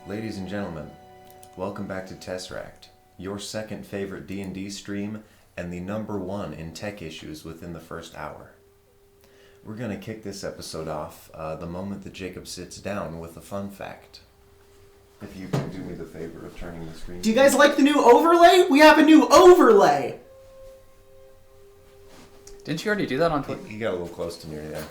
Ladies and gentlemen, welcome back to TESSERACT, your second favorite D&D stream and the #1 in tech issues within the first hour. We're going to kick this episode off the moment that Jacob sits down with a fun fact. If you can do me the favor of turning the screen. Do you guys like the new overlay? We have a new overlay! Didn't you already do that on Twitter? He got a little close to me there.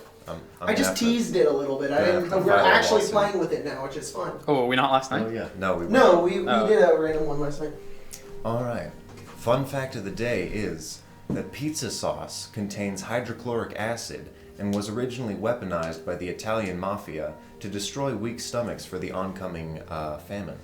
I just teased it a little bit. We're actually playing with it now, which is fun. Oh, were we not last night? Oh yeah, no, we did a random one last night. Alright, fun fact of the day is that pizza sauce contains hydrochloric acid and was originally weaponized by the Italian mafia to destroy weak stomachs for the oncoming famine.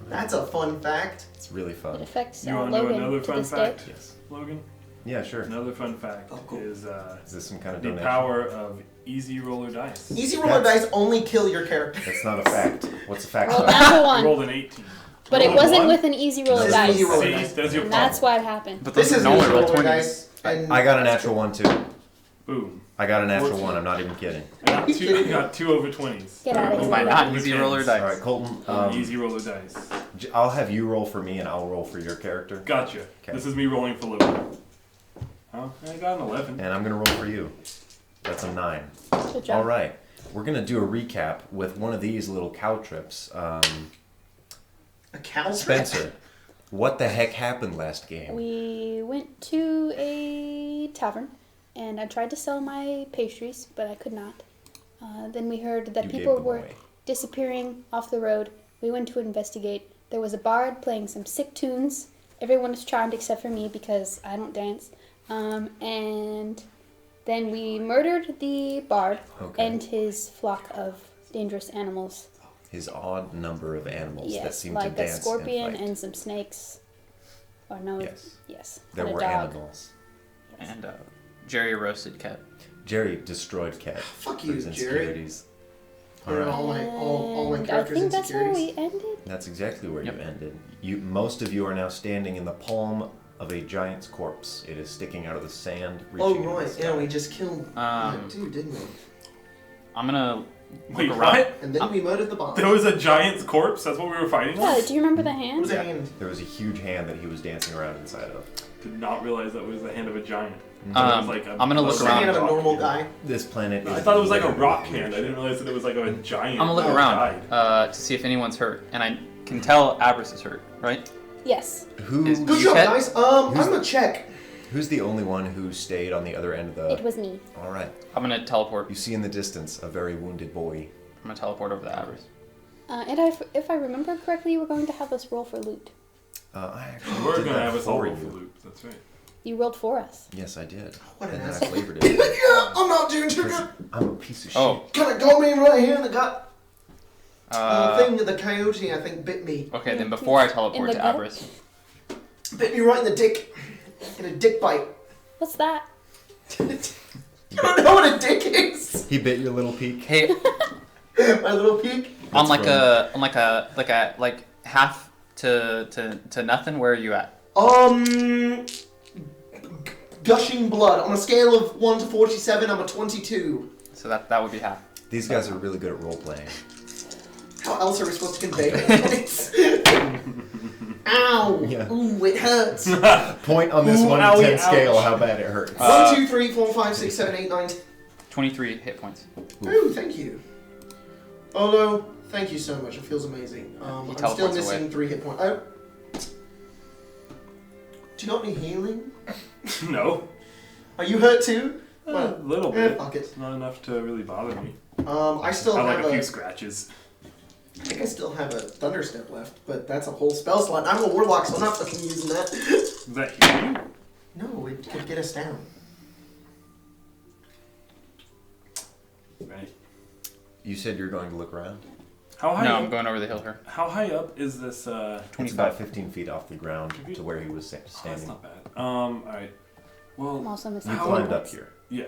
That's a fun fact. It's really fun. It affects You want to know Logan another to fun this fact, day. Yes. Logan? Yeah, sure. Another fun fact is this some kind of the donation? power of easy roller dice. Easy roller dice only kill your character. That's not a fact. What's a fact? Well, about it? natural I rolled one. an 18. But it Rolled wasn't one? with an easy roller This is dice. easy roller See, dice. that's your And problem. that's what happened. But This those is no easy one roll roller 20s. dice. And I got a natural 1 too. Boom. I got a natural 14. 1. I'm not even kidding. I got two over 20s. Get out of Oh here. my god, Over easy 10s. roller dice. All right, Colton. Easy roller dice. I'll have you roll for me, and I'll roll for your character. Gotcha. Okay. This is me rolling for Logan. Oh, I got an 11. And I'm gonna roll for you. That's a 9. Good job. All right, we're gonna do a recap with one of these little cow trips. a cow trip? Spencer, what the heck happened last game? We went to a tavern, and I tried to sell my pastries, but I could not. Then we heard that You people gave them were away. disappearing off the road. We went to investigate. There was a bard playing some sick tunes. Everyone was charmed except for me because I don't dance. And then we murdered the bard Okay. and his flock of dangerous animals. His odd number of animals that Yes, seem like to a dance scorpion and fight. and some snakes. Or no, Yes. yes, There and a were dog. animals. Yes. And Jerry roasted cat. Jerry destroyed Cat. Fuck for you, his Jerry. insecurities. All right. all my And characters' I think that's where insecurities. we ended. That's exactly where Yep. you ended. Most of you are now standing in the palm of a giant's corpse. It is sticking out of the sand. Oh, reaching into right. the Yeah, sky. we just killed that dude, didn't we? I'm gonna Wait, look around. what? And then we murdered the bard. There was a giant's corpse? That's what we were fighting Yeah, with? do you remember the What hand? was that hand? There was a huge hand that he was dancing around inside of. Did not realize that was the hand of a giant. Mm-hmm. I thought it was like I'm gonna look Was the around. hand of a rock normal hand. guy? This planet I is thought it was like a littered rock with hand. I weird didn't realize that it was like a giant. I'm gonna look that around died. to see if anyone's hurt, and I can tell Abris is hurt, right? Yes. shit. Who? Is- Good You job, said- guys. I'm gonna check. Who's the only one who stayed on the other end of the? It was me. All right. I'm gonna teleport. You see in the distance a very wounded boy. I'm gonna teleport over to Abris. If I remember correctly, we're going to have us roll for loot. I actually We're did gonna that have us all for roll you. for loops. That's right. You rolled for us. Yes, I did. What an and then I asshole. flavored it. Yeah, I'm not doing too good. I'm a piece of shit. Oh, Kind of got me right here in the gut. uh, thing, the coyote, I think, bit me. okay. Then before I teleport In the to gut? Abris, Bit me right in the dick. In a dick bite. What's that? You don't know what a dick is? He bit your little peak. hey, My little peek. on That's like a half to nothing. Where are you at? Gushing blood. On a scale of 1 to 47, I'm a 22. So that would be half. These guys are really good at role playing. How else are we supposed to convey it? Ow! Yeah. Ooh, it hurts. Point on this Ooh, 1 to owie, 10 scale ouch. how bad it hurts. 1, 2, 3, 4, 5, 6, 7, 8, 9. 23 hit points. Ooh, thank you. Olo, thank you so much. It feels amazing. I'm still teleports missing away. 3 hit points. Oh. Do you got any healing? No. Are you hurt too? A little bit. Fuck it. It's not enough to really bother me. I still I have like a few scratches. I think I still have a Thunderstep left, but that's a whole spell slot. I'm a warlock, so I'm not fucking using that. Does that heal you? No, it could get us down. Right. You said you're going to look around? How high No, up? I'm going over the hill here. How high up is this? It's about 15 feet off the ground to where he was That's standing. not bad. Alright. I'm Well, also missing. You How- climbed up here. yeah.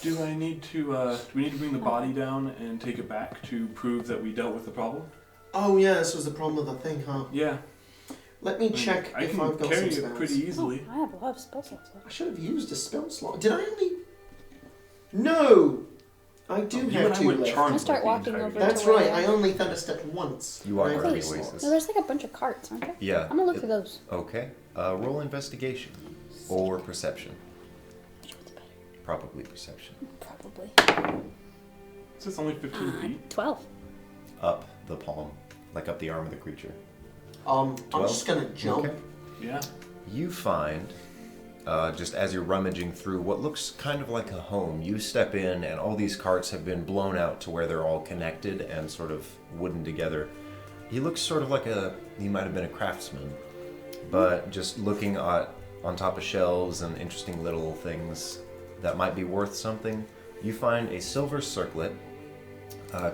Do I need to, do we need to bring the body down and take it back to prove that we dealt with the problem? Oh yeah, this was the problem with the thing, huh? Yeah. Let me check I if can I've got carry some it spells. pretty easily. I have a lot of spell slots I left. should have used a spell slot. Did I only? No. I do You have and I 2 went left. charmed I'm gonna start like the walking entire over game. That's to where right. you I are. only thunderstepped once. You walk Right. around the Wait, oasis. no, there's like a bunch of carts, aren't there? Yeah. I'm gonna look for those. Okay. Roll investigation or perception. Which one's better? Probably perception. Probably. Is this only 15 feet? 12. Up the palm, like up the arm of the creature. I'm 12? just gonna jump. Okay. Yeah. You find, just as you're rummaging through what looks kind of like a home, you step in and all these carts have been blown out to where they're all connected and sort of wooden together. He looks sort of like he might have been a craftsman, but just looking on top of shelves and interesting little things that might be worth something, you find a silver circlet,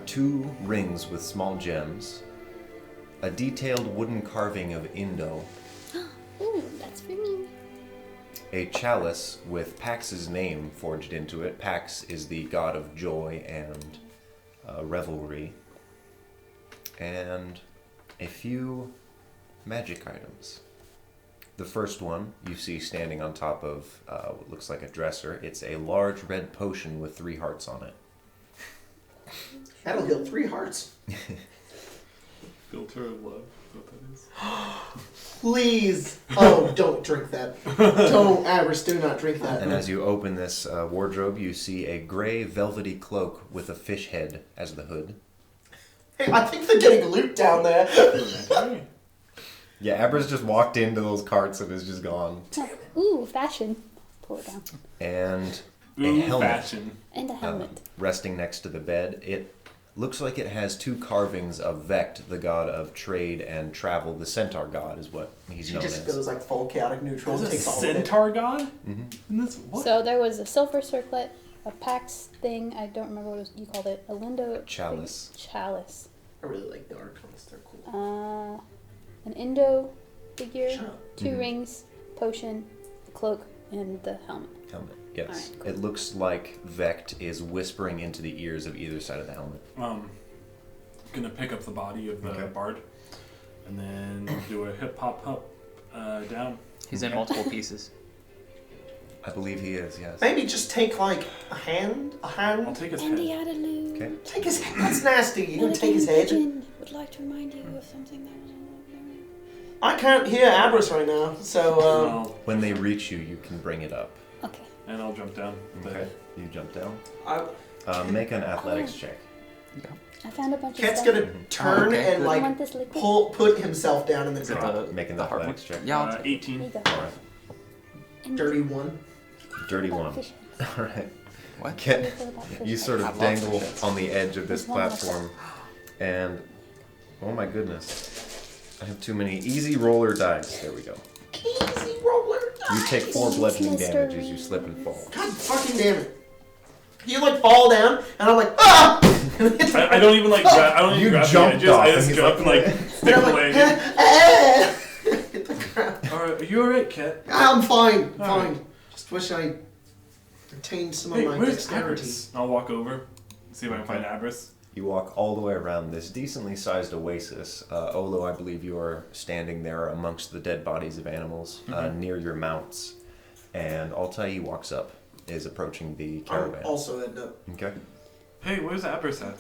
2 rings with small gems, a detailed wooden carving of Indo, Ooh, that's for me. a chalice with Pax's name forged into it. Pax is the god of joy and revelry. And a few magic items. The first one you see standing on top of what looks like a dresser. It's a large red potion with 3 hearts on it. That'll heal 3 hearts. Filter of love. Is what that is. Please. Oh, don't drink that. Don't, Avarice, do not drink that. And as you open this wardrobe, you see a gray velvety cloak with a fish head as the hood. Hey, I think they're getting loot down there. Yeah, Abra's just walked into those carts and is just gone. Ooh, fashion. Pull it down. And a Ooh, helmet fashion. And a helmet. resting next to the bed. It looks like it has 2 carvings of Vect, the god of trade and travel. The centaur god is what he's She known just as. goes like full chaotic neutral. There's a Takes all of it. centaur god? Mm-hmm. And this, what? So there was a silver circlet, a Pax thing, I don't remember what you called it, a Lindo... Chalice. Chalice. I really like the archons. They're cool. An Indo figure, Shut up. 2 rings, potion, the cloak, and the helmet. Helmet. Yes. Alright, cool. It looks like Vect is whispering into the ears of either side of the helmet. Gonna pick up the body of the Okay. bard and then do a hip hop down. He's in multiple pieces. I believe he is, yes. Maybe just take like a hand. I'll take his And head. the Adaloo. Okay. Take his head. That's nasty. You can take his head. Would like to remind you of something that was... I can't hear Abras right now, so When they reach you, you can bring it up. Okay. And I'll jump down. Okay. You jump down. I, Make an athletics check. I found a bunch Cat's of stuff. gonna turn okay, and good. I want like this liquid. put himself down in the Is it drop. the, Make an the hard one? athletics check. Yeah, I'll take it. 18. There you go. Alright. And Dirty 1. Dirty that 1. fish. Alright. What? Ken, What about fish? you sort I of love dangle fishes. on the edge of this There's one more. platform, and oh my goodness, I have too many easy roller dice. There we go. Easy roller. You take 4 Nice, bludgeoning Mr. damage as you slip and fall. God fucking damn it. You like fall down, and I'm like, ah! I don't even like grab. I don't even You grab the jumped edges. off, I and just he's jump and like, like And stick I'm the like, leg. Hit the ground. Alright, are you alright, Cat? I'm fine, All fine. right. Just wish I retained some Hey, of my where's dexterity. Abras? I'll walk over, see if I can find Abras. You walk all the way around this decently sized oasis. Olo, I believe you are standing there amongst the dead bodies of animals near your mounts. And Altai walks up, is approaching the caravan. I'm also end up. Okay. Hey, where's Abras at?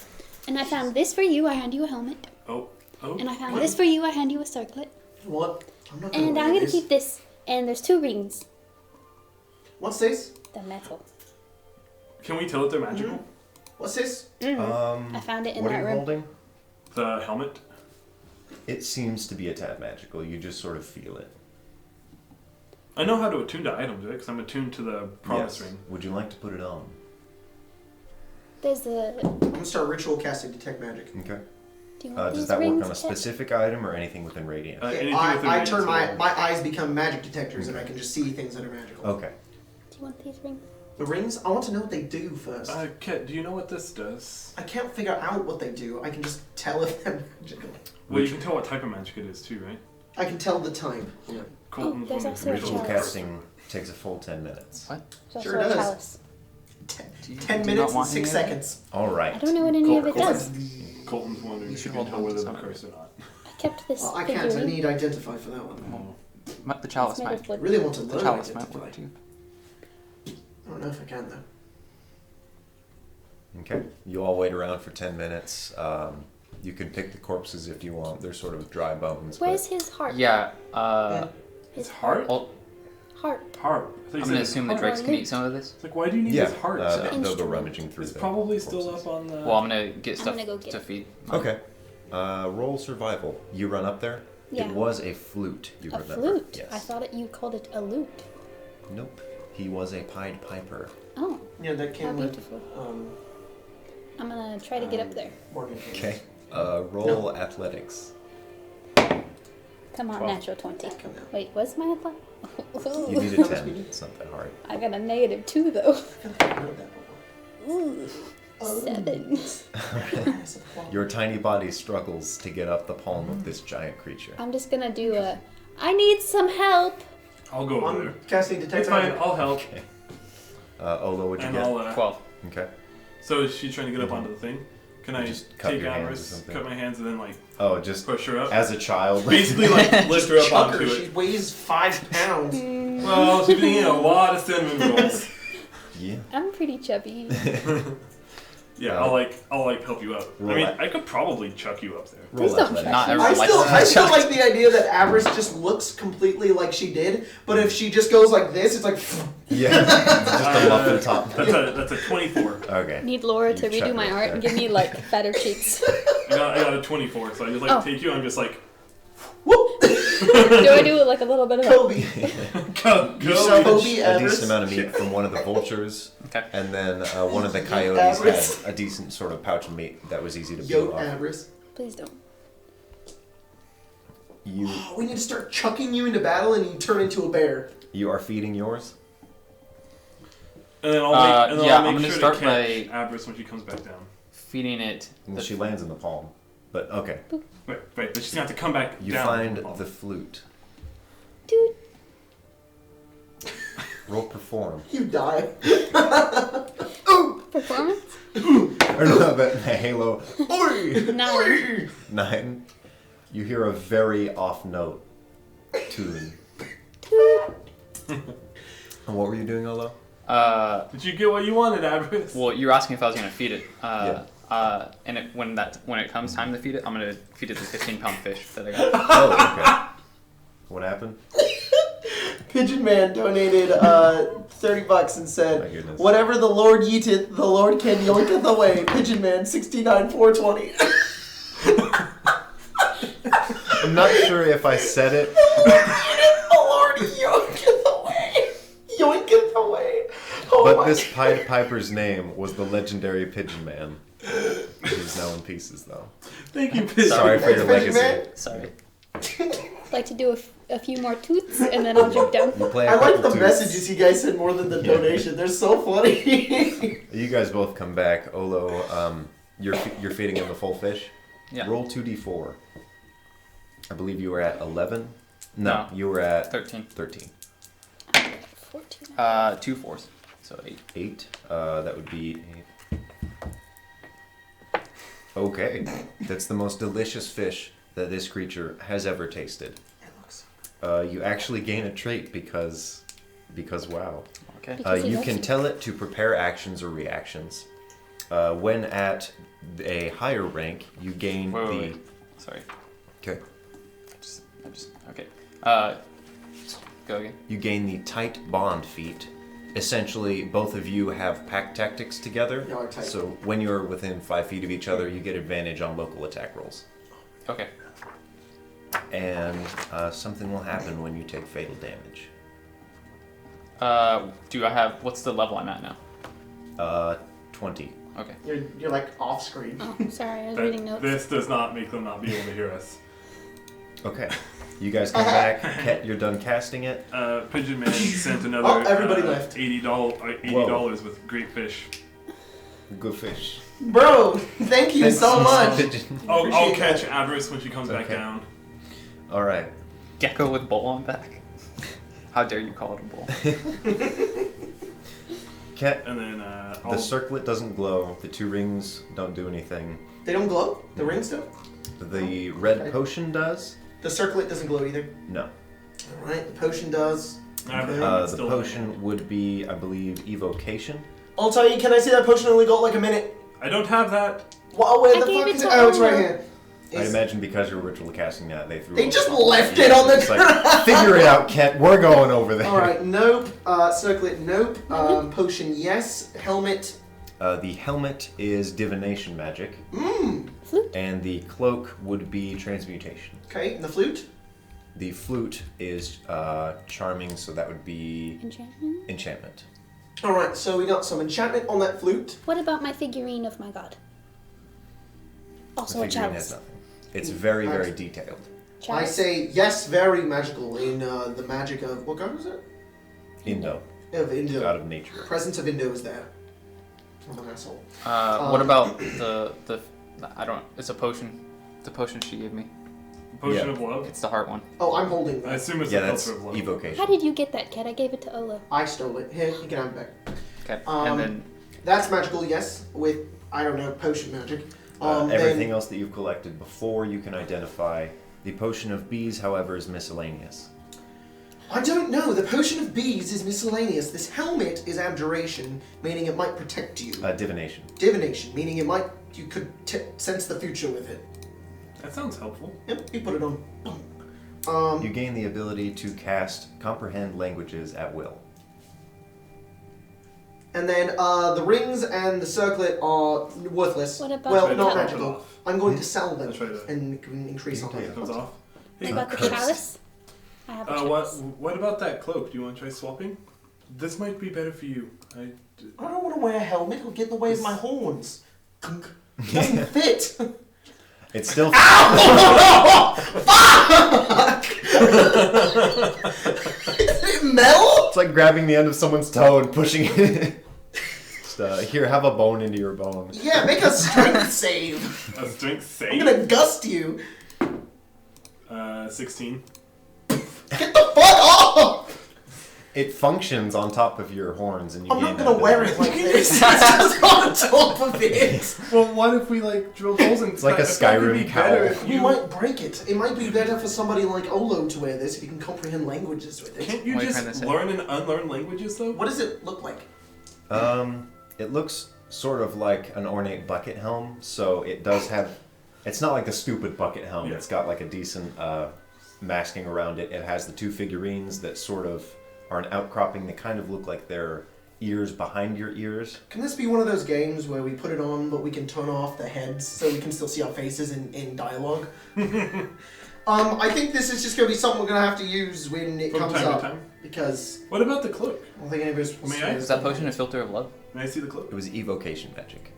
And I found this for you, I hand you a helmet. Oh. And I found this for you, I hand you a circlet. What? I'm not gonna And wear I'm gonna this. keep this. And there's 2 rings. What's this? The metal. Can we tell that they're magical? What's this? I found it in What are that you room. holding? The helmet? It seems to be a tad magical. You just sort of feel it. I know how to attune to items, right? Because I'm attuned to the promise Yes. ring. Would you like to put it on? There's the. I'm gonna start ritual casting detect magic. Okay. Do you want Does these that work rings? on a Kat? specific item or anything within radiant? Anything within I radius turn of my the- my eyes become magic detectors, and I can just see things that are magical. Okay. Do you want these rings? The rings, I want to know what they do first. Kat, do you know what this does? I can't figure out what they do. I can just tell if they're magical. Well, you can tell what type of magic it is too, right? I can tell the type. Yeah. Colton's there's one also a of the Ritual chalice. casting takes a full 10 minutes. What? There's Sure also a does. chalice. Do you, 10 do you minutes not and want 6 any of it? seconds. All right. I don't know what any of it does. Colton's wondering You if should you can hold tell on whether to the some of curse or not. I kept this Well, I can't. I figurine. need identify for that one. Oh. The chalice It's made might. of I wood. really want to The learn chalice might identify. work too. I don't know if I can though. Okay. You all wait around for 10 minutes. You can pick the corpses if you want. They're sort of dry bones. Where's his heart? Yeah. His Heart? Well, heart. Heart. I thought you I'm said gonna assume the heart. drakes can eat some of this. It's like, why do you need Yeah, his heart? they'll go Instrument. rummaging through It's the probably still corpses. up on the... Well, I'm gonna get stuff gonna go get to it. feed. Okay. Roll survival. You run up there. Yeah. It was a flute, you A remember. flute. Yes. I thought you called it a lute. Nope. He was a Pied Piper. Oh, Yeah, that how came with beautiful. I'm gonna try to get up there. Morgan. Okay. Roll athletics. Come on, 12. natural 20. Come now. Wait, what's my athletic? You need a 10. It's not that hard. I got a -2 though. I've heard of that before. Ooh, 7. Your tiny body struggles to get up the palm of this giant creature. I'm just gonna do a. I need some help. I'll go over there. I'm casting detect It's fine, magic. I'll help. Okay. Olo, what'd you And get? I'll, 12. Okay. So is she trying to get up onto the thing? Can I Just cut take your hands or Avarice, something. cut my hands, and then like Oh, just push her up? as a child. Basically, like lift her up Chuck onto her. She it. weighs 5 pounds. Well, she's been eating a lot of cinnamon rolls. Yeah. I'm pretty chubby. Yeah, I'll help you up. Roll I mean, that. I could probably chuck you up there. Roll Please don't athletics. Not try. everyone I likes still, to I be still chucked. like the idea that Avarice just looks completely like she did, but if she just goes like this, it's like. Yeah. Just a muffin top. That's a 24. Okay. Need Laura to You chuck redo my it up art there. and give me like fatter cheeks. I got a 24, so I just like Oh. take you. I'm just like, Whoop! Do I do like a little bit of a... Kobe. go, You go. saw salvage Kobe a Everest? decent amount of meat from one of the vultures, Okay. and then one of the coyotes Everest? had a decent sort of pouch of meat that was easy to Yo, peel off. Avarice. Please don't. You We need to start chucking you into battle and you turn into a bear. you are feeding yours. And then I'll make, yeah, I'll I'm make gonna sure start to catch by- Avarice when she comes back down. Feeding it. Well, the she lands in the palm, but okay. Wait, but she's gonna have to come back You down. find the flute. Dude. Roll perform. You die. Performance? Or no, but Halo. Oi! 9. 9. You hear a very off note tune. And what were you doing, Olo? Did you get what you wanted, Avarice? Well, you were asking if I was gonna feed it. Yeah. And when it comes time to feed it, I'm gonna feed it the 15-pound fish that I got. Oh, okay. What happened? Pigeon Man donated 30 bucks and My said, goodness. "Whatever the Lord eateth, the Lord can yoinketh away." Pigeon Man 69,420. I'm not sure if I said it. The Lord yoinketh away. Yoinketh away. Oh But my this Pied Piper's name was the legendary Pigeon Man. He's now in pieces, though. Thank you, Pigeon. Sorry for your Pigeon legacy. Sorry. Like to do a few more toots and then I'll jump down. You play a I like couple the tunes. messages you guys send more than the Yeah. donation. They're so funny. You guys both come back. Olo, you're feeding him the full fish. Yeah. Roll 2d4. I believe you were at 11. No. You were at 13. 13. 14. 2 4s, so 8. 8. That would be 8. Okay. That's the most delicious fish that this creature has ever tasted. You actually gain a trait because wow. Okay. Because he You loves can you. tell it to prepare actions or reactions. When at a higher rank, you gain Wait. Sorry. Okay. I just okay. Go again. You gain the tight bond feat. Essentially, both of you have pack tactics together. Y'all are tight. So when you're within 5 feet of each other, you get advantage on local attack rolls. Okay. And something will happen when you take fatal damage. Do I have? What's the level I'm at now? 20. Okay. You're like off screen. Oh, sorry, I was reading notes. This does not make them not be able to hear us. Okay. You guys come back. You're done casting it. Pigeon Man sent another Oh, everybody left. $80 with great fish. Good fish. Bro, thank you so much. I'll Appreciate catch that. Avarice when she comes back Okay. down. All right. Gecko with bowl on back. How dare you call it a bowl? Cat. And then The circlet doesn't glow. The 2 rings don't do anything. They don't glow? The rings do? The red Okay. potion does. The circlet doesn't glow either. No. Alright, the potion does. The still potion would be, I believe, evocation. I'll tell you, can I see that potion only go like a minute? I don't have that. Well, where I the gave fuck it is to it? Oh, it's right Olo. here. I'd imagine because you're ritual casting that, they threw They it just on. left it on the It's like, figure it out, Ket. We're going over there. Alright, nope. Circlet, nope. Potion, yes. Helmet. The helmet is divination magic, Flute. and the cloak would be transmutation. Okay, and the flute? The flute is charming, so that would be Enchantment. enchantment. Alright, so we got some enchantment on that flute. What about my figurine of my god? Also The a figurine has chalice. nothing. It's very, very detailed. I Chalice. say yes, very magical in the magic of... What god was it? Indo, Of Indo. god of nature. Presence of Indo is there. I'm an asshole. What about the I don't. It's a potion. The potion she gave me. Potion Yeah. of love. It's the heart one. Oh, I'm holding I that. assume it's Yeah, the that's filter of love. evocation. How did you get that, Kat? I gave it to Olo. I stole it. Here, you can have it back. Okay. Um, and then That's magical, yes, with, I don't know, potion magic. Everything then- else that you've collected before you can identify. The potion of bees, however, is miscellaneous. I don't know. The potion of bees is miscellaneous. This helmet is abjuration, meaning it might protect you. Divination. Divination, meaning it might you could sense the future with it. That sounds helpful. Yep, you put it on. You gain the ability to cast comprehend languages at will. And then the rings and the circlet are worthless. What about well, the not cup? magical. I'm going to sell them Let's try that. and increase on You can them. take Comes off. What Hey, about the cursed. chalice? I have a what chalice. what about that cloak? Do you want to try swapping? This might be better for you. I don't want to wear a helmet. It'll get in the way of my horns. Doesn't fit. It's still. Did it melt? It's like grabbing the end of someone's toe and pushing it. Just, here, have a bone into your bone. Yeah, make a strength save. A strength I'm save. gonna gust you. 16. Get the fuck off! It functions on top of your horns, and you I'm gain not that gonna wear ability. it like this. It's just on top of it. Well, what if we like drill holes in? It's like a I feel like it'd Skyrim be better cowl. if You might break it. It might be better for somebody like Olo to wear this if you can comprehend languages with it. Can't you What are you trying to just say? learn and unlearn languages though? What does it look like? It looks sort of like an ornate bucket helm, so it does have. It's not like a stupid bucket helm. Yeah. It's got like a decent masking around it. It has the two figurines that sort of are an outcropping. They kind of look like they're ears behind your ears. Can this be one of those games where we put it on but we can turn off the heads so we can still see our faces in dialogue? I think this is just going to be something we're going to have to use when it From comes time to up. time. Because What about the cloak? I don't think anybody's May I? is that potion a filter of love? May I see the cloak? It was evocation magic.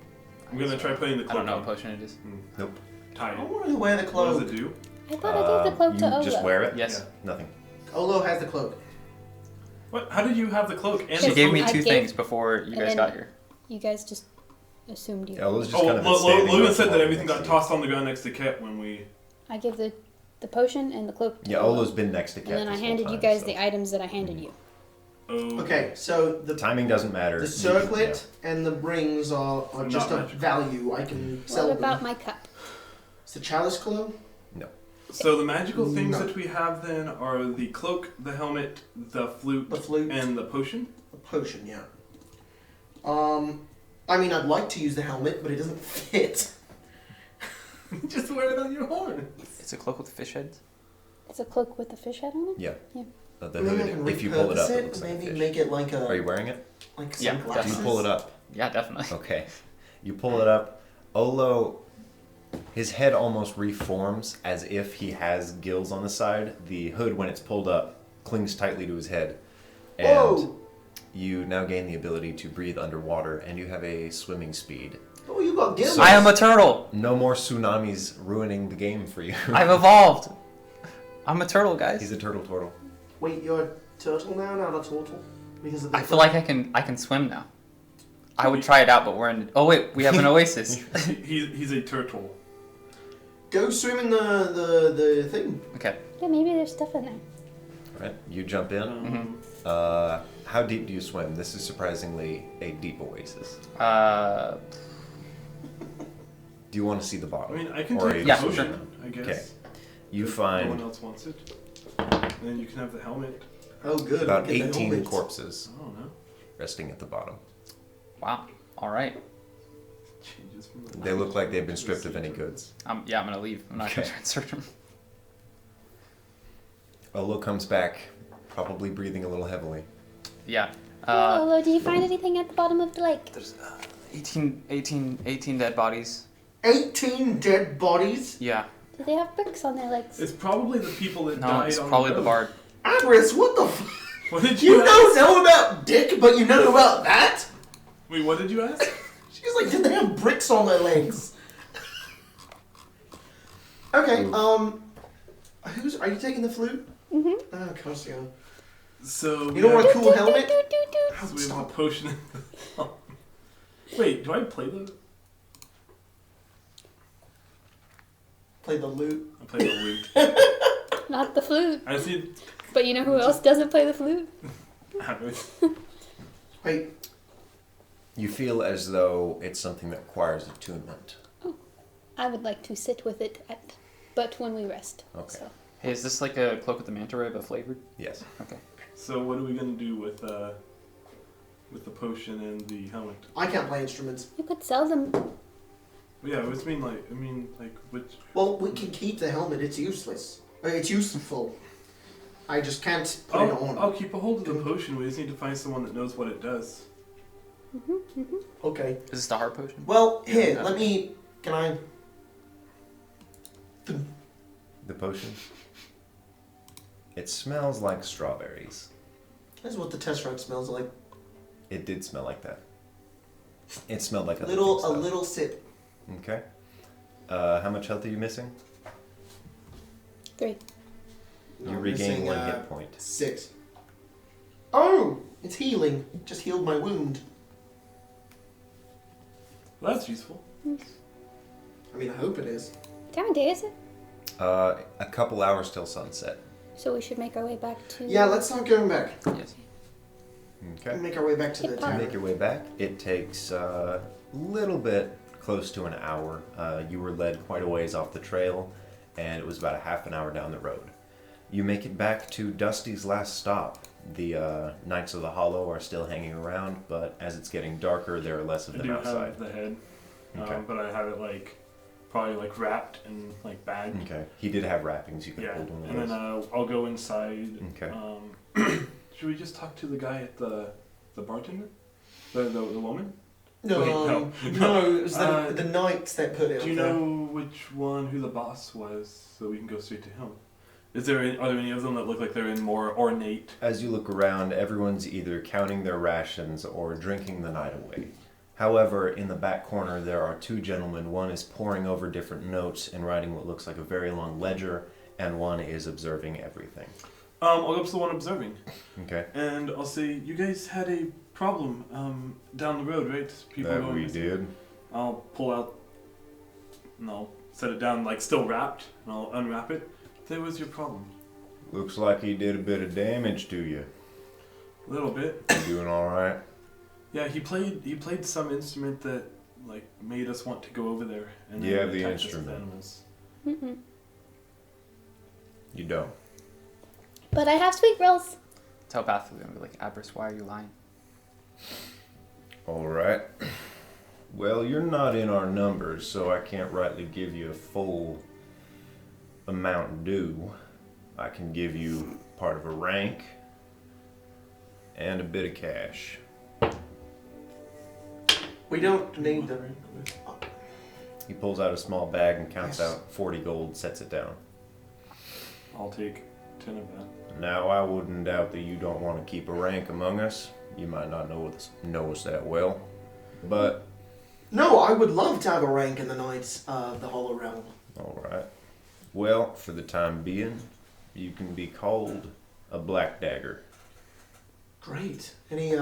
I'm gonna try putting the I cloak don't know on. what potion it is. Nope. Tie I it. wanted to wear the What cloak. does it do? I thought I gave the cloak you to Olo. just wear it? Yes. Nothing. Olo has the cloak. What? How did you have the cloak and She the gave me cloak? I two gave- things before you and guys then- got here. You guys just assumed you. Yeah, Olo's just Oh, kind of been standing Logan there said for that long everything next got to tossed on the ground next to Ket when we. I give the potion and the cloak to you. Yeah, Olo. Olo's been next to Cat And then I this whole handed you time, guys so. the items that I handed you. Oh. Okay, so the Timing doesn't matter. the circlet and the rings are Not just a magical. value. I can sell What about them. my cup? It's the chalice clone? So the magical things No. that we have then are the cloak, the helmet, the flute, The flute. and the potion. The potion, yeah. I mean, I'd like to use the helmet, but it doesn't fit. Just wear it on your horn. It's a cloak with fish heads. It's a cloak with a fish head on it? Yeah. Yeah. The Maybe I hood, can if you pull it up, repurpose it looks like a maybe fish. make it like Are you a wearing it? like Yeah, Do sunglasses. you pull it up? Yeah, definitely. Okay. You pull it up. Olo, his head almost reforms as if he has gills on the side. The hood, when it's pulled up, clings tightly to his head. And Whoa! you now gain the ability to breathe underwater, and you have a swimming speed. Oh, you got gills. I am a turtle. No more tsunamis ruining the game for you. I've evolved. I'm a turtle, guys. He's a turtle. Wait, you're a turtle now, not a turtle? Because of the I feel like I can swim now. I would try it out, but we're in. Oh wait, we have an oasis. He's a turtle. Go swim in the thing. Okay. Yeah, maybe there's stuff in there. Right? You jump in. Um, How deep do you swim? This is surprisingly a deep oasis. Do you want to see the I bottom? mean, I can Or take are the Yeah, potion, sure. I guess. Okay. You If no one find else wants it. And then you can have the helmet. Oh, good. about Get the 18 helmet. corpses I don't know. resting at the bottom. Wow. All right. changes from the They look like they've been stripped of any goods. Yeah, I'm gonna leave. I'm not gonna Okay. try and search them. Olo comes back, probably breathing a little heavily. Yeah. Olo, did you find anything at the bottom of the lake? There's 18 dead bodies. 18 dead bodies? Yeah. Do they have bricks on their legs? It's probably the people that No, died it's on probably the the road. bard. Abris, what the f... What did You you ask? don't know about Dick, but you know about that? Wait, what did you ask? She's like, did they have bricks on their legs? Okay, are you taking the flute? Mm-hmm. Oh, of course you are. So You don't want a cool helmet? So we have a potion. Wait, do I play the? Play the lute. I play the lute. Not the flute. I see. But you know who else doesn't play the flute? Wait, You feel as though it's something that requires attunement. I would like to sit with it, but when we rest. Okay. So. Hey, is this like a cloak with the manta ray but flavored? Yes. Okay. So what are we gonna do with the potion and the helmet? I can't play instruments. You could sell them. Yeah, I mean like which? Well, we can keep the helmet. It's useless. It's useful. I just can't put it on. I'll keep a hold of the potion. We just need to find someone that knows what it does. Okay. Is this the heart potion? Well, here, Yeah. let me... Can I... The potion? It smells like strawberries. This is what the Tesseract smells like. It did smell like that. It smelled like A other little things, sip. though. Okay. How much health are you missing? 3. No, You I'm regain missing, 1 hit point. 6. Oh! It's healing. Just healed my wound. Well, that's useful. I mean, I hope it is. What time of day is it? A couple hours till sunset. So we should make our way back to... Yeah, let's start going back. Yes. Okay. Make our way back to the Hip To hop. make tavern. your way back, it takes a little bit close to an hour. You were led quite a ways off the trail, and it was about a half an hour down the road. You make it back to Dusty's last stop. The Knights of the Hollow are still hanging around, but as it's getting darker, there are less of I them do outside. have the head, Okay. but I have it probably wrapped and bagged. Okay. He did have wrappings. You could Yeah, hold one of and then those. I'll go inside. Okay. Should we just talk to the guy at the bartender, the woman? No, Wait, no, it was Uh, the knights that put it Do you up there. know who the boss was, so we can go straight to him? Are there any of them that look like they're in more ornate? As you look around, everyone's either counting their rations or drinking the night away. However, in the back corner, there are 2 gentlemen. One is poring over different notes and writing what looks like a very long ledger, and one is observing everything. I'll go up to the one observing, Okay. and I'll say, you guys had a problem down the road, right? People That going we missing." did. I'll pull out, and I'll set it down still wrapped, and I'll unwrap it. There was your problem. Looks like he did a bit of damage to you. A little bit. You doing all right? Yeah, he played some instrument that made us want to go over there. And You then have the attacked us with instrument. animals. Mm-mm. You don't. But I have sweet rolls. Telepathically, I'm gonna be like, Abris, why are you lying? All right. Well, you're not in our numbers, so I can't rightly give you a full amount due. I can give you part of a rank and a bit of cash. We don't need them. He pulls out a small bag and counts Yes. out 40 gold, sets it down. I'll take 10 of that. Now, I wouldn't doubt that you don't want to keep a rank among us. You might not know us that well, but No, I would love to have a rank in the Knights of the Hollow Realm. all right. Well, for the time being, you can be called a Black Dagger. Great. Any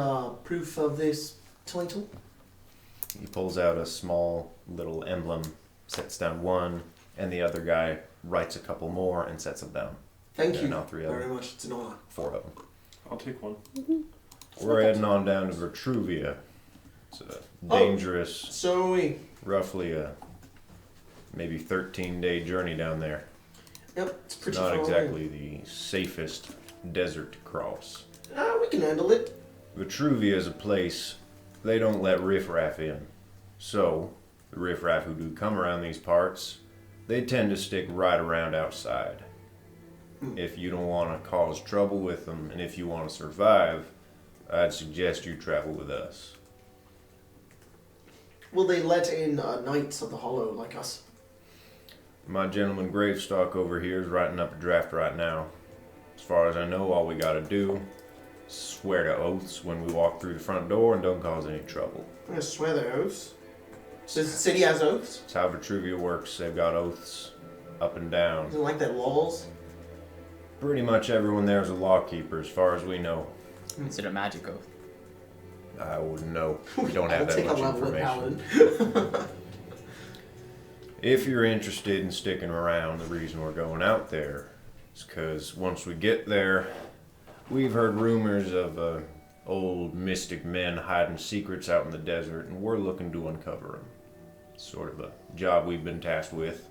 proof of this title? He pulls out a small little emblem, sets down one, and the other guy writes a couple more and sets them down. Thank Yeah, you no, 3 of very them. much. It's an honor. 4 of them. I'll take one. We're heading on down to Vitruvia. It's a dangerous, So we. roughly a maybe 13-day journey down there. Yep, it's It's pretty not far exactly the safest desert to cross. away. We can handle it. Vitruvia is a place they don't let riffraff in. So, The riffraff who do come around these parts, they tend to stick right around outside. If you don't want to cause trouble with them, and if you want to survive, I'd suggest you travel with us. Will they let in Knights of the Hollow like us? My gentleman Gravestock over here is writing up a draft right now. As far as I know, all we gotta do is swear to oaths when we walk through the front door and don't cause any trouble. I'm gonna swear their oaths. Does the city has oaths? That's how Vitruvia works. They've got oaths up and down. Is it like their laws? Pretty much everyone there is a lawkeeper, as far as we know. Is it a magic oath? I wouldn't know. We don't have I'll that take a much level with information. Paladin. If you're interested in sticking around, the reason we're going out there is because once we get there, we've heard rumors of old mystic men hiding secrets out in the desert, and we're looking to uncover them. It's sort of a job we've been tasked with.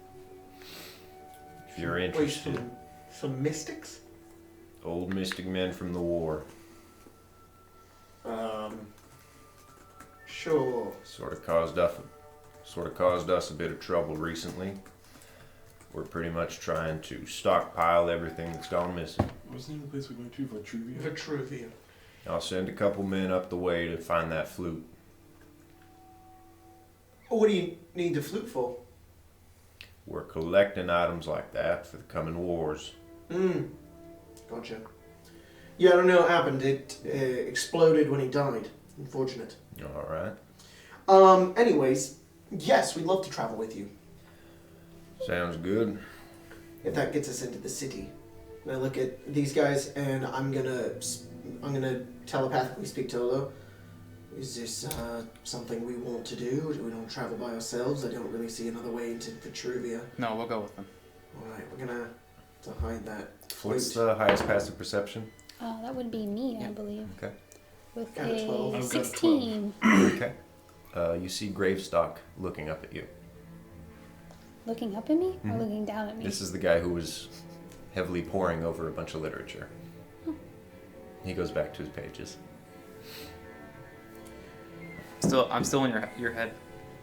If you're interested. Wait, some mystics? Old mystic men from the war. Sure. Sort of caused us a bit of trouble recently. We're pretty much trying to stockpile everything that's gone missing. What's the name of the place we're going to? Vitruvia? Vitruvia. I'll send a couple men up the way to find that flute. What do you need the flute for? We're collecting items like that for the coming wars. Gotcha. Yeah, I don't know what happened. It exploded when he died. Unfortunate. Alright. Anyways, yes, we'd love to travel with you. Sounds good. If that gets us into the city. And I look at these guys and I'm gonna telepathically speak to Olo. Is this something we want to do? Do we want to travel by ourselves? I don't really see another way into Vitruvia. No, we'll go with them. Alright, we're gonna have to hide that What's flute. the highest passive perception? That would be me, I Yeah. believe. Okay. With Got a 12. a I've got a 16. Okay. You see Gravestock looking up at you. Looking up at me or Mhm. looking down at me? This is the guy who was heavily poring over a bunch of literature. He goes back to his pages. I'm still in your head.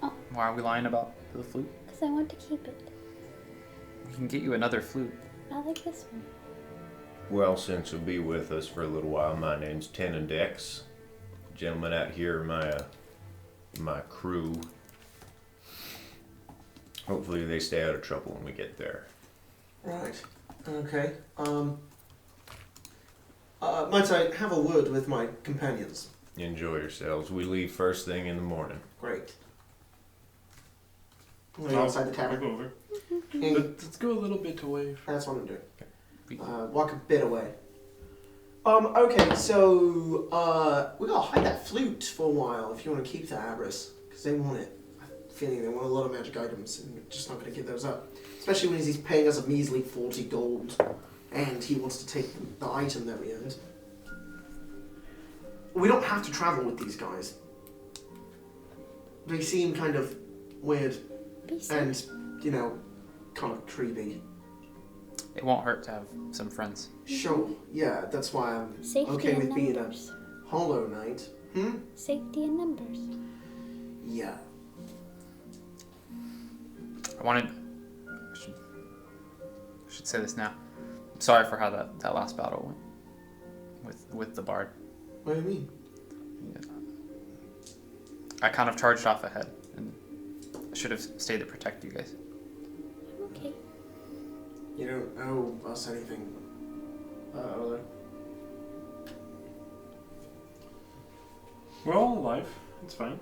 Oh. Why are we lying about the flute? Because I want to keep it. We can get you another flute. I like this one. Well, since you'll be with us for a little while, my name's Ten Index. Gentlemen out here are my crew. Hopefully they stay out of trouble when we get there. Right. Okay. Might I have a word with my companions? Enjoy yourselves. We leave first thing in the morning. Great. I'm gonna go outside the I'll tavern. go over. And Let's go a little bit away. that's what I'm doing. We- Walk a bit away. Okay, so, we gotta hide that flute for a while if you want to keep that Abris. Because they want it. I have a feeling they want a lot of magic items, and we're just not gonna give those up. Especially when he's paying us a measly 40 gold, and he wants to take the item that we earned. We don't have to travel with these guys. They seem kind of weird Be safe. and, kind of creepy. It won't hurt to have some friends. Sure, yeah, that's why I'm Safety okay in with being a numbers. Hollow Knight. Safety in numbers. Yeah. I should say this now. I'm sorry for how that last battle went with the bard. What do you mean? I kind of charged off ahead, and I should have stayed to protect you guys. Okay. You don't owe us anything. Ola. We're all alive. It's fine.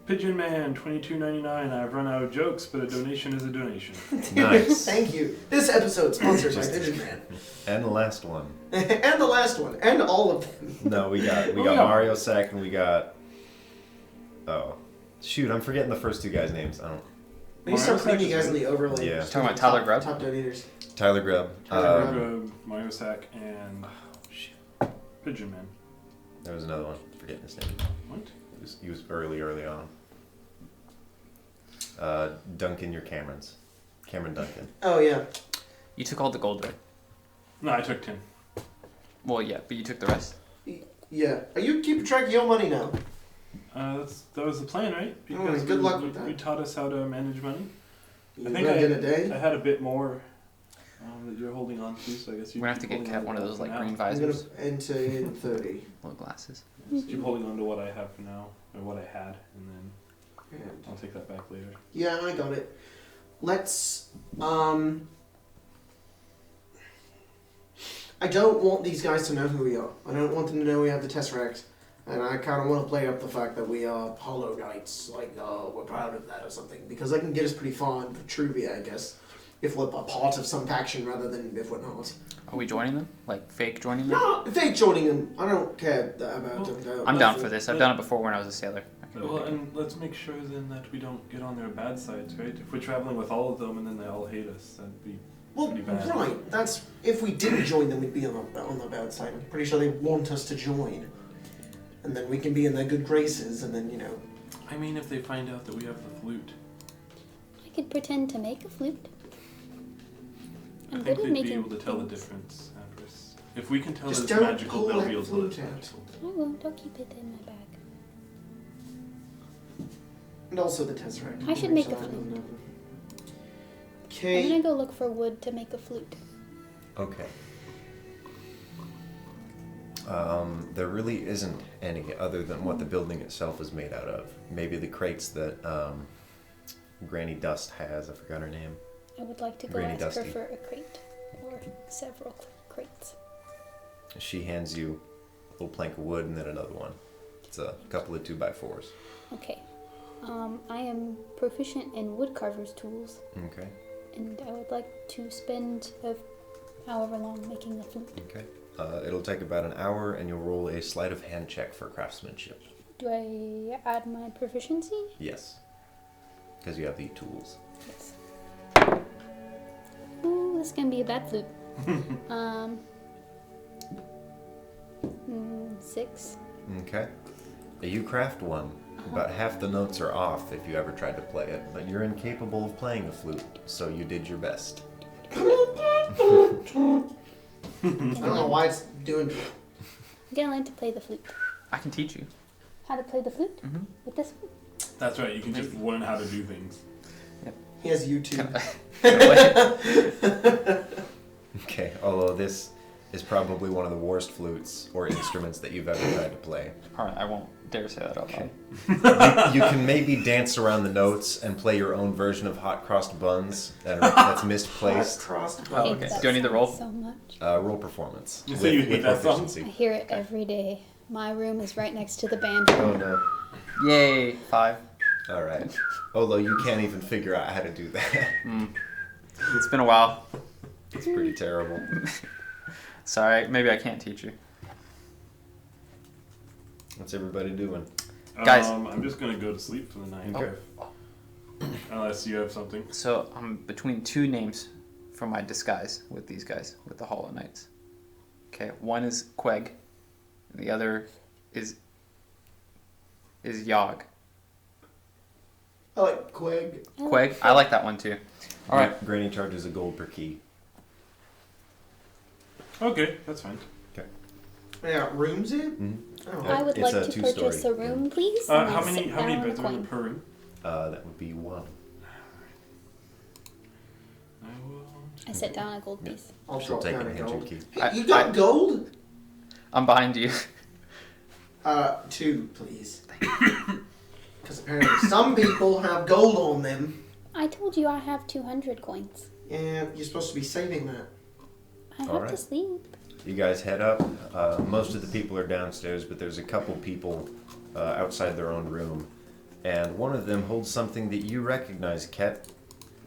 Pigeon Man, $22.99. I've run out of jokes, but a donation is a donation. Nice. Thank you. This episode sponsored by Pigeon Man. And the last one. And the last one. And all of them. No, we got yeah. Mario Sack and we got. Oh, shoot! I'm forgetting the first two guys' names. I don't. We need to start putting you guys in the overlay. Yeah. Talking about Tyler Grubb? Top donators. Tyler Grubb. Tyler Grubb. Mario Sack, and Pigeon Man. There was another one. Forgetting his name. What? He was early on. Duncan, your Cameron's. Cameron Duncan. Oh, yeah. You took all the gold, right? No, I took 10. Well, yeah, but you took the rest. Yeah. Are you keeping track of your money now? That was the plan, right? Alright, good luck with that. You taught us how to manage money. You I think learned in a day. I had a bit more that you're holding on to, so I guess We're gonna have to get Kat one of those like green I'm gonna visors, enter in 30. little glasses. Just keep holding on to what I have for now, or what I had, and then And I'll take that back later. yeah, I got it. Let's, I don't want these guys to know who we are. I don't want them to know we have the Tesseract. And I kind of want to play up the fact that we are Hollow Knights, like, we're proud of that or something. Because that can get us pretty far in trivia, I guess. If we're a part of some faction rather than if we're not. Are we joining them? Like fake joining them? No, fake joining them. I don't care about them. I'm down for this. I've done it before when I was a sailor. I can do Well, it. and let's make sure then that we don't get on their bad sides, right? If we're traveling with all of them and then they all hate us, that'd be Well, pretty bad. right. That's if we didn't join them, we'd be on the bad side. I'm pretty sure they want us to join, and then we can be in their good graces, and then I mean, if they find out that we have the flute, I could pretend to make a flute. I I'm think good at they'd be making able to tell the things. difference, Empress. If we can tell Just that it's don't magical, pull they'll that be able to flute tell it's out. magical. I won't. I'll keep it in my bag. and also the Tesseract. I should make a So flute. don't know. I'm Okay. gonna go look for wood to make a flute. Okay. There really isn't any other than what the building itself is made out of. Maybe the crates that Granny Dust has. I forgot her name. I would like to go Granny ask her Dusty. for a crate or several crates. She hands you a little plank of wood and then another one. It's a couple of 2x4s. Okay. I am proficient in woodcarver's tools, Okay. and I would like to spend however long making the flute. Okay. It'll take about an hour, and you'll roll a sleight of hand check for craftsmanship. Do I add my proficiency? Yes. Because you have the tools. Yes. Ooh, this is gonna be a bad flute. 6. Okay. You craft one. About half the notes are off if you ever tried to play it, but you're incapable of playing a flute, so you did your best. I don't know why it's doing. I'm gonna learn to play the flute. I can teach you. How to play the flute? Mm-hmm. With this one? That's right, you can just learn how to do things. He has YouTube. Okay, although this is probably one of the worst flutes or instruments that you've ever tried to play. Alright, I won't dare say that out loud. You can maybe dance around the notes and play your own version of hot crossed buns that's misplaced. Crossed. Oh, Hate okay. that Do I need to roll? song So much. Roll performance. You say you hate that song? proficiency. I hear it every day. My room is right next to the band room. Oh no. Yay! 5. Alright. Although you can't even figure out how to do that. It's been a while. It's pretty terrible. Sorry, maybe I can't teach you. What's everybody doing? Guys. I'm just gonna go to sleep for the night. Okay. Unless you have something. So I'm between two names for my disguise with these guys, with the Hollow Knights. Okay, one is Queg, and the other is Yogg. I like Quig. Queg, I like that one too. All right. Granny charges a gold per key. Okay, that's fine. I got rooms here. Mm-hmm. Oh. I would It's like a to purchase a two-story, room, please. How and I'll many sit down on beds a are in coin. per room? That would be 1. I will. I set down a gold piece. I'll She'll drop take down and a hand you a gold. key. Hey, you got gold? I'm behind you. 2, please. Because apparently some people have gold on them. I told you I have 200 coins. Yeah, you're supposed to be saving that. I have Alright. to sleep. You guys head up. Most of the people are downstairs, but there's a couple people outside their own room. And one of them holds something that you recognize, Ket.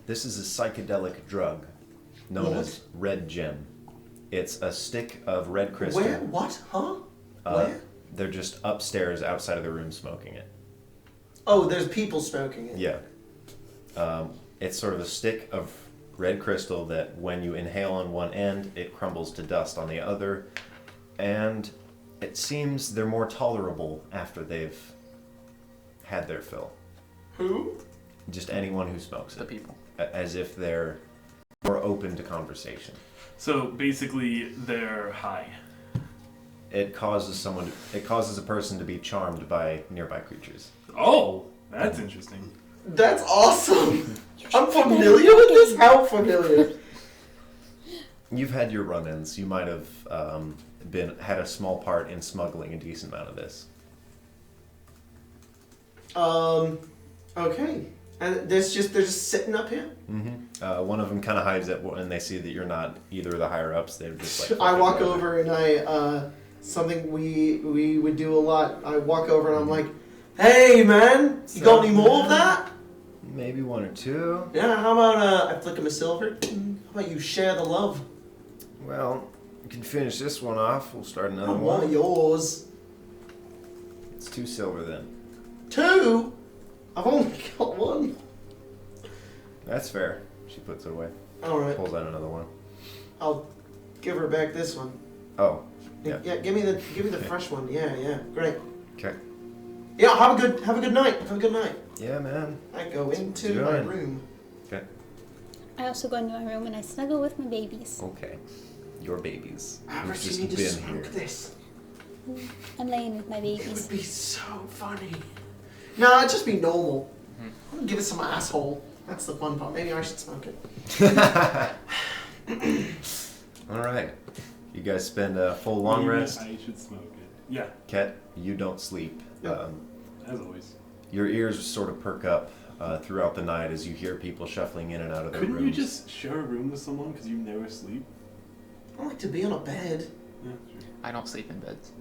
This is a psychedelic drug known as Red Gem. It's a stick of red crystal. Where? What? Huh? Where? They're just upstairs outside of the room smoking it. Oh, there's people smoking it. Yeah. It's sort of a stick of red crystal that when you inhale on one end, it crumbles to dust on the other. And it seems they're more tolerable after they've had their fill. Who? Just anyone who smokes The it. people. As if they're more open to conversation. So basically, they're high. It causes a person to be charmed by nearby creatures. Oh, that's interesting. That's awesome. I'm familiar with this. How familiar? You've had your run-ins. You might have had a small part in smuggling a decent amount of this. Okay. And they're just sitting up here. Mm-hmm. One of them kind of hides it when they see that you're not either of the higher ups. They're just like. I walk over and I something we would do a lot. I walk over and I'm like, "Hey, man, you got any more of that?" Maybe one or two. Yeah. How about I flick him a silver? How about you share the love? Well, you can finish this one off. We'll start another One one. of yours. It's 2 silver then. 2? I've only got 1. That's fair. She puts it away. Alright. Pulls out another one. I'll give her back this one. Oh. Yeah. Yeah, give me the fresh one. Yeah, great. Okay. Yeah, have a good night. Have a good night. Yeah, man. I go into Good. my room. Okay. I also go into my room and I snuggle with my babies. Okay. Your babies. Avarice, Who've you need to just been smoke here. this. I'm laying with my It babies. would be so funny. No, it'd just be normal. I'm gonna give it some asshole. That's the fun part. Maybe I should smoke it. All right. You guys spend a full long rest. I should smoke it. Yeah, Ket, you don't sleep. Yep. as always. Your ears sort of perk up throughout the night as you hear people shuffling in and out of their Couldn't rooms. you just share a room with someone because you never sleep? I like to be on a bed. Yeah, sure. I don't sleep in beds.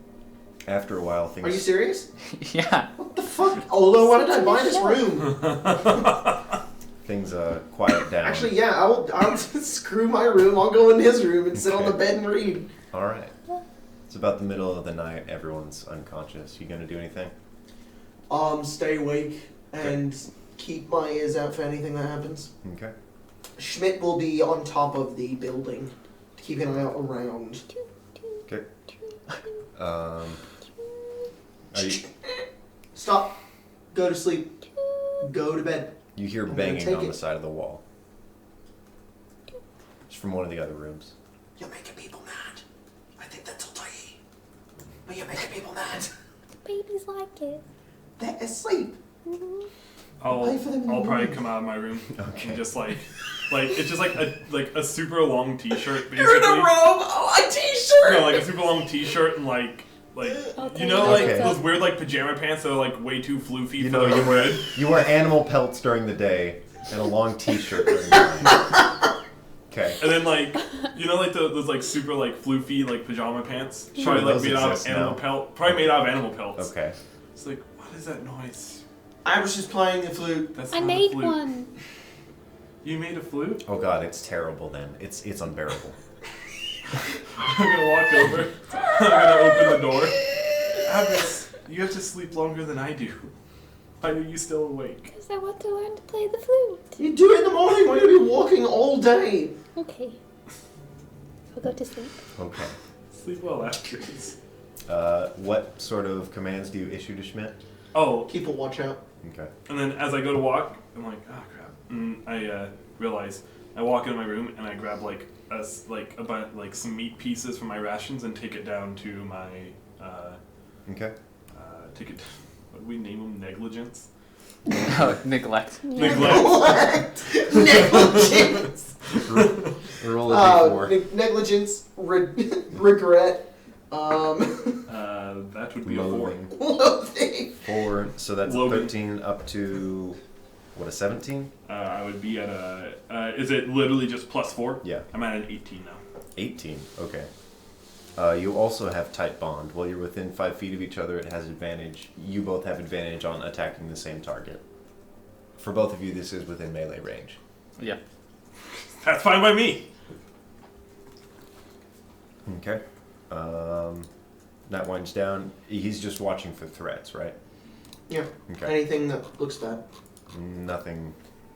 After a while, things. Are you serious? Yeah. What the fuck? Although, why did I buy this room? Things quiet down. Actually, yeah, I'll screw my room. I'll go in his room and sit on the bed and read. All right. It's about the middle of the night. Everyone's unconscious. You gonna do anything? Stay awake and keep my ears out for anything that happens. Okay. Schmidt will be on top of the building to keep an eye out around. Okay. Are you? Stop. Go to sleep. Go to bed. You hear I'm gonna banging take on it. the side of the wall. It's from one of the other rooms. You're making people mad. I think that's all I eat. But you're making people mad. Babies like it. They're asleep. I'll Pay for them in the probably morning. come out of my room Okay. and just like it's just like a super long t-shirt basically. You're in a robe. Oh, a t-shirt. No, like a super long t-shirt and like Okay, you know like okay. those weird like pajama pants that are like way too floofy You for know, their own good. you wear animal pelts during the day and a long T-shirt during the night. Okay. And then like you know like those like super like floofy like pajama pants. Sure, Probably like those made out of exist animal now. pelt. Probably made out of animal pelts. Okay. It's like what is that noise? I was just playing the flute. That's I not a made flute. one. You made a flute? Oh God, it's terrible. Then it's unbearable. I'm gonna walk over. I'm gonna open the door. Abris, you have to sleep longer than I do. Why are you still awake? Because I want to learn to play the flute. You do it in the morning. We're gonna be walking all day. Okay. I'll go to sleep. Okay. Sleep well after this. What sort of commands do you issue to Schmidt? Oh, Keep a watch out. Okay. and then as I go to walk, I'm like, oh crap. And I realize I walk into my room and I grab like some meat pieces from my rations and take it down to my Okay. take it. What do we name them? Negligence. Oh, neglect. Neglect. Negligence. Roll a d4. Negligence. Regret. That would be a 4. Loathing. Loathing. 4. So that's a Loathing. 13 up to what, a 17? I would be at a. Is it literally just +4? Yeah. I'm at an 18 now. 18. Okay. You also have tight bond. While you're within 5 feet of each other, it has advantage. You both have advantage on attacking the same target. For both of you, this is within melee range. Yeah. That's fine by me. Okay. That winds down. He's just watching for threats, right? Yeah. Okay. Anything that looks bad. Nothing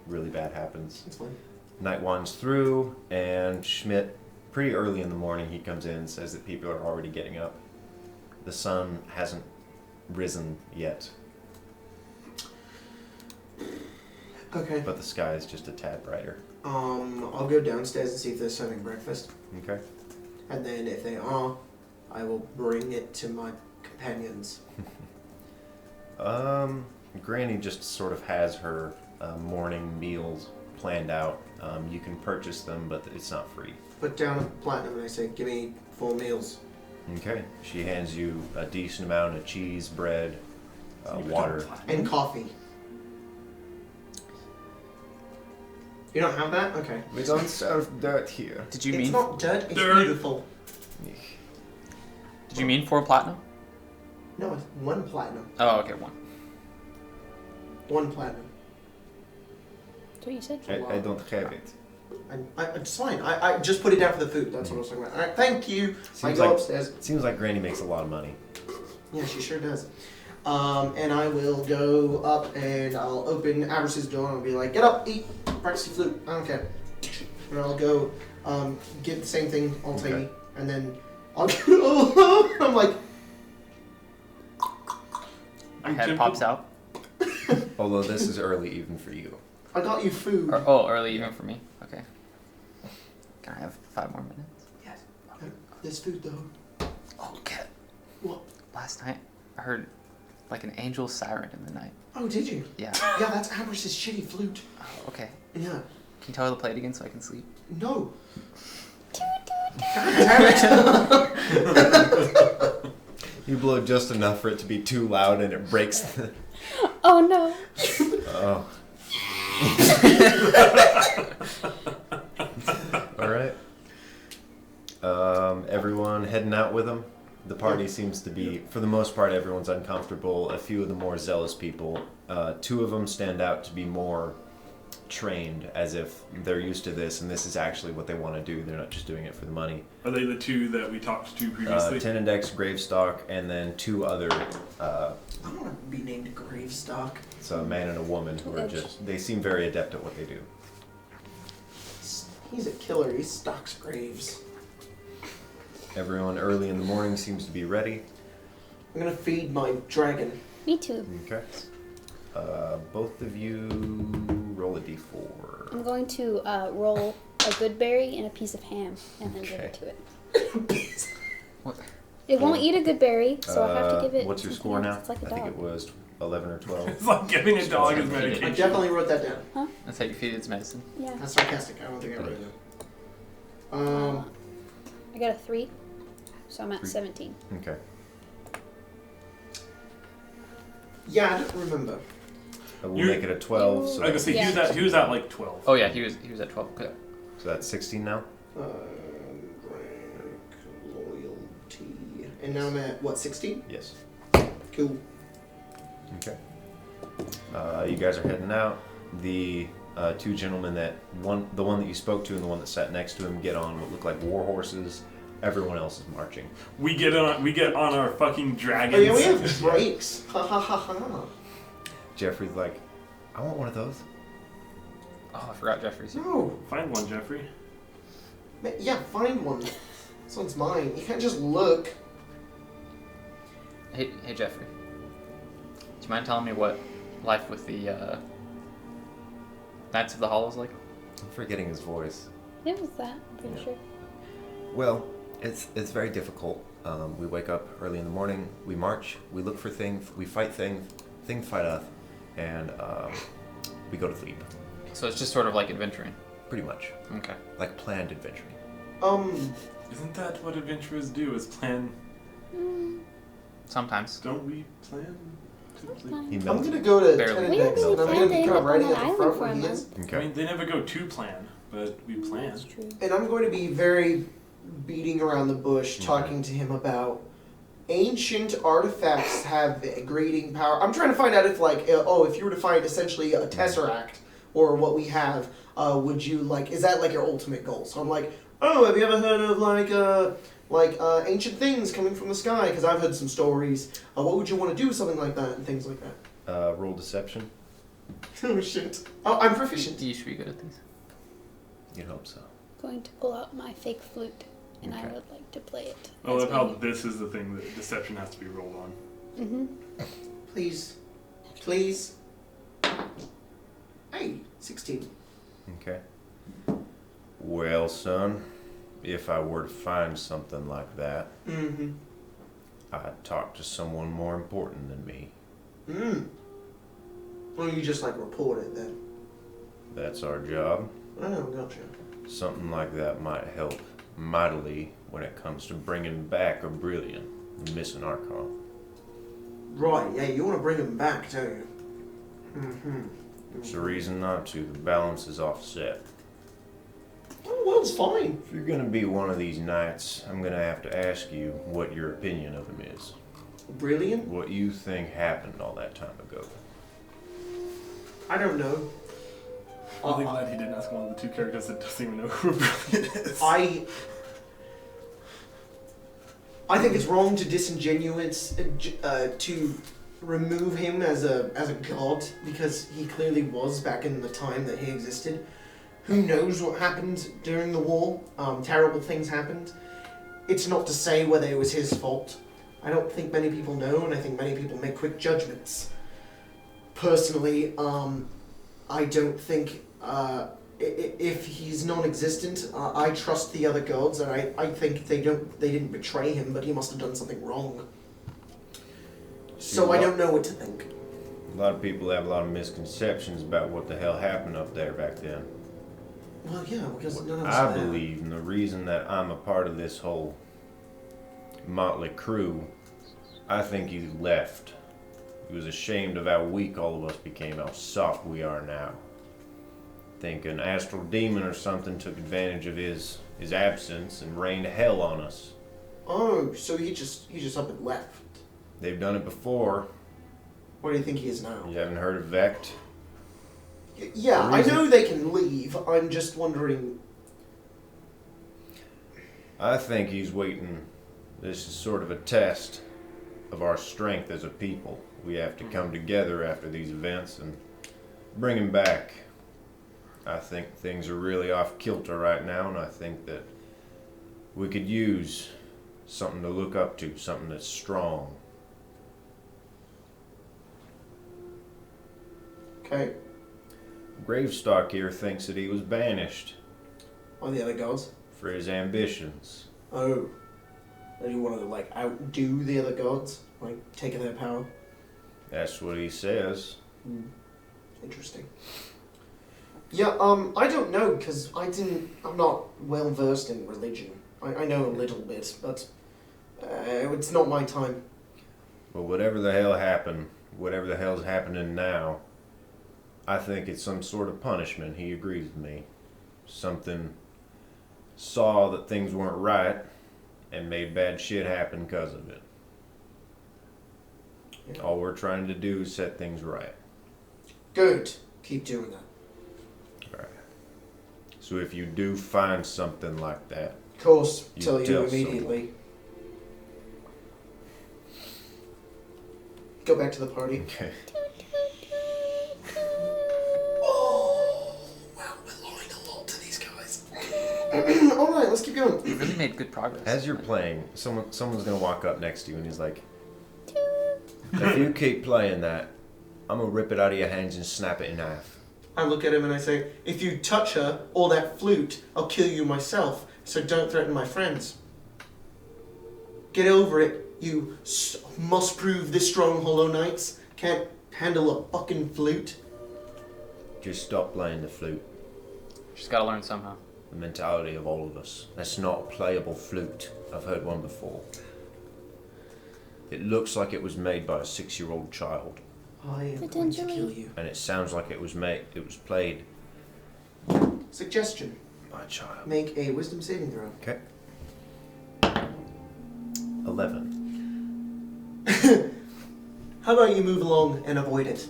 really bad happens. It's fine. Night winds through, and Schmidt, pretty early in the morning, he comes in and says that people are already getting up. The sun hasn't risen yet, Okay. but the sky is just a tad brighter. I'll go downstairs and see if they're serving breakfast. Okay. And then if they are, I will bring it to my companions. Granny just sort of has her morning meals planned out. You can purchase them, but it's not free. Put down platinum and I say, give me 4 meals. Okay. She hands you a decent amount of cheese, bread, water. And coffee. You don't have that? Okay. We don't serve dirt here. Did you It's mean? not dirt, it's Dirt. beautiful. Did you mean 4 platinum? No, it's 1 platinum. Oh, okay, 1. 1 platinum. That's what you said. I don't have it. It's fine. I just put it down for the food. That's what I was talking about. Alright, thank you. I Seems go like- upstairs. It seems like Granny makes a lot of money. Yeah, she sure does. And I will go up and I'll open Avarice's door and I'll be like, get up, eat, practice your flute. I don't care. And I'll go get the same thing all Okay. tiny. And then I'll go, I'm like, My head pops out. Although this is early even for you. I got you food. Early even for me. Okay. Can I have 5 more minutes? Yes. There's food though. Oh, cat. What? Last night, I heard like an angel siren in the night. Oh, did you? Yeah. Yeah, that's Avarice's shitty flute. Oh, okay. Yeah. Can you tell her to play it again so I can sleep? No. God damn it. You blow just enough for it to be too loud and it breaks the... Oh no. Oh. Alright. Everyone heading out with them? The party seems to be, for the most part, everyone's uncomfortable. A few of the more zealous people, 2 of them stand out to be more trained, as if they're used to this and this is actually what they want to do. They're not just doing it for the money. Are they the 2 that we talked to previously? 10 Index, Gravestock, and then 2 other, I don't want to be named Gravestock. it's a man and a woman who are just, they seem very adept at what they do. He's a killer. He stalks graves. Everyone early in the morning seems to be ready. I'm gonna feed my dragon. Me too. Okay. Both of you roll a d4. I'm going to roll a good berry and a piece of ham and then give it to it. What? It won't eat a good berry, so I have to give it. What's your something score now? else. It's like a I think it dog. was 11 or 12. It's like giving a dog his I medication. definitely wrote that down. That's how you feed its medicine. Yeah. That's sarcastic. I don't think I wrote it down. I got a 3, so I'm at 3. 17. Okay. Yeah, I don't remember. We'll You- make it a 12. So, I was gonna say Yeah. he was at like 12. Oh yeah, he was at 12. Okay. so that's 16 now? Rank, loyalty. And now I'm at, what, 16? Yes. Cool. Okay. You guys are heading out. The 2 gentlemen the one that you spoke to and the one that sat next to him get on what look like war horses. Everyone else is marching. We get on our fucking dragons. Oh yeah, we have breaks. Ha ha ha ha. Jeffrey's like, I want one of those. Oh, I forgot Jeffrey's. No. Find one, Jeffrey. Yeah, find one. This one's mine. You can't just look. Hey Jeffrey. Do you mind telling me what life with the Knights of the Hollow is like? I'm forgetting his voice. It was that, I'm pretty Yeah. sure. Well, it's very difficult. We wake up early in the morning, we march, we look for things, we fight things fight us, and we go to sleep. So it's just sort of like adventuring. Pretty much. Okay. Like planned adventuring. Isn't that what adventurers do? Is plan? Sometimes. Don't we plan? To plan? He I'm melted. gonna go to Barely. 10 We Index don't and I'm plan gonna to be end kind up of on riding that at the island front for where a he month. is. I Okay. mean, they never go to plan, but we plan. That's true. And I'm going to be very beating around the bush, Okay. talking to him about ancient artifacts have a grading power. I'm trying to find out if, like, if you were to find essentially a tesseract or what we have, would you like? Is that like your ultimate goal? So I'm like, oh, have you ever heard of ancient things coming from the sky? Because I've heard some stories. What would you want to do with something like that and things like that? Roll deception. Oh shit! Oh, I'm proficient. You should be good at these. You'd hope so. Going to pull out my fake flute, and I Okay. would like to play it. I love how this is the thing that deception has to be rolled on. Mm-hmm. Please, please. Hey, 16. Okay. Well, son, if I were to find something like that, Mm-hmm. I'd talk to someone more important than me. Well, you just like report it then. That's our job. Oh, gotcha. Something like that might help mightily when it comes to bringing back a brilliant missing Archon. Right, yeah, you want to bring him back, don't you? Mm-hmm. There's a reason not to. The balance is offset. Oh, well, it's fine. If you're gonna be one of these knights, I'm gonna have to ask you what your opinion of him is. Brilliant? What you think happened all that time ago. I don't know. I'm really glad he didn't ask one of the two characters that doesn't even know who Brilliant is. I think it's wrong to disingenuous to remove him as a god because he clearly was back in the time that he existed. Who knows what happened during the war? Terrible things happened. It's not to say whether it was his fault. I don't think many people know, and I think many people make quick judgments. Personally, I don't think if he's non-existent, I trust the other gods, and I think they didn't betray him, but he must have done something wrong. So I don't know what to think. A lot of people have a lot of misconceptions about what the hell happened up there back then. Well, yeah, because none of us I are there. believe, and the reason that I'm a part of this whole motley crew, I think he left. He was ashamed of how weak all of us became, how soft we are now. I think an astral demon or something took advantage of his absence and rained hell on us. Oh, so he just up and left. They've done it before. What do you think he is now? You haven't heard of Vect? Yeah, I know they can leave. I'm just wondering. I think he's waiting. This is sort of a test of our strength as a people. We have to come together after these events and bring him back. I think things are really off kilter right now, and I think that we could use something to look up to, something that's strong. Okay. Gravestock here thinks that he was banished By the other gods? for his ambitions. Oh. That he wanted to, like, outdo the other gods? Like, take their power? That's what he says. Interesting. Yeah, I don't know, because I'm not well versed in religion. I know a little bit, but it's not my time. But whatever the hell happened, whatever the hell's happening now, I think it's some sort of punishment. He agrees with me. Something saw that things weren't right and made bad shit happen because of it. Yeah. All we're trying to do is set things right. Good. Keep doing that. Alright. So if you do find something like that, Of course, You tell you tell immediately. Go back to the party. okay. Oh, wow, we're lying a lot to these guys. Alright, let's keep going. You really made good progress. As you're playing, someone's gonna walk up next to you and he's like, if you keep playing that, I'm gonna rip it out of your hands and snap it in half. I look at him and I say, if you touch her or that flute, I'll kill you myself, so don't threaten my friends. Get over it, you must prove this strong Hollow Knights. Can't handle a fucking flute. Just stop playing the flute. Just gotta learn somehow. The mentality of all of us. That's not a playable flute. I've heard one before. It looks like it was made by a 6-year-old child. I am going to Potentially. kill you. And it sounds like it was played Suggestion. by a child. Make a wisdom saving throw. Okay. 11. How about you move along and avoid it?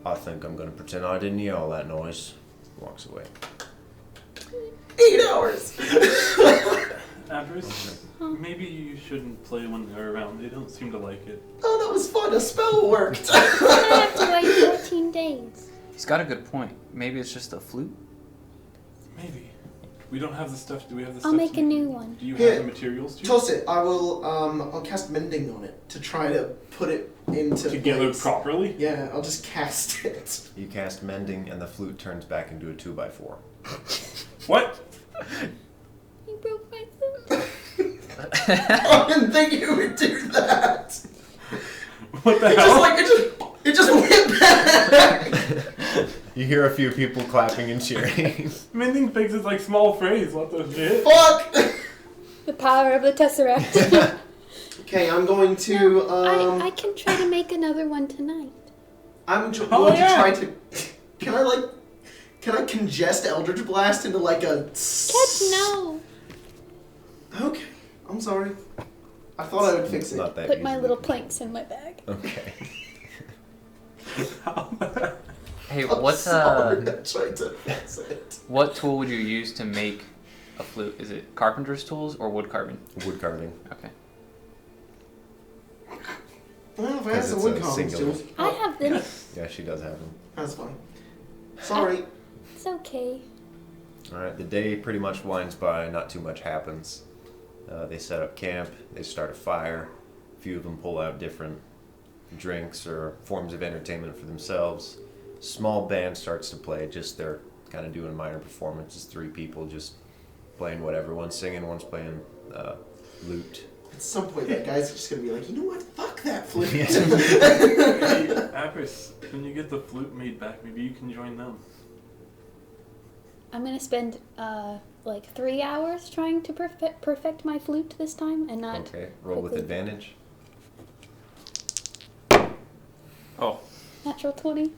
I think I'm gonna pretend I didn't hear all that noise. Walks away. 8 hours! Address, maybe you shouldn't play when they're around. They don't seem to like it. Oh, that was fun. A spell worked. I have to wait 14 days. He's got a good point. Maybe it's just a flute. Maybe. We don't have the stuff. Do we have the I'll stuff? make a new one. Do you Here, have the materials to? Toss it. I will. I'll cast mending on it to try to put it into Together place. properly? Yeah, I'll just cast it. You cast mending and the flute turns back into a 2x4. What? You broke I didn't think you would do that. What the It hell? just went back. You hear a few people clapping and cheering. Mending things is like small phrase. What the shit? Fuck. The power of the Tesseract. Okay, I'm going to. I can try to make another one tonight. I'm going Oh, to yeah. try to. Can I congest Eldritch Blast into like a? Catch no. Okay, I'm sorry. I thought I would fix it. Not that Put my easily. little planks in my bag. Okay. Hey, I'm what's sorry, I tried to fix it. what tool would you use to make a flute? Is it carpenter's tools or wood carving? Wood carving. Okay. Well, if I had Because some it's wood a carving singular. tools, I have them. Yeah, she does have them. that's fine. Sorry. It's okay. Alright, the day pretty much winds by, not too much happens. They set up camp, they start a fire, a few of them pull out different drinks or forms of entertainment for themselves. Small band starts to play, just they're kind of doing minor performances, 3 people just playing whatever. One's singing, one's playing lute. At some point, that guy's just gonna be like, you know what? Fuck that flute. Hey, Apris, when you get the flute made back, maybe you can join them. I'm gonna spend like 3 hours trying to perfect my flute this time, and not. Okay, roll with quickly. advantage. Oh, Natural 20.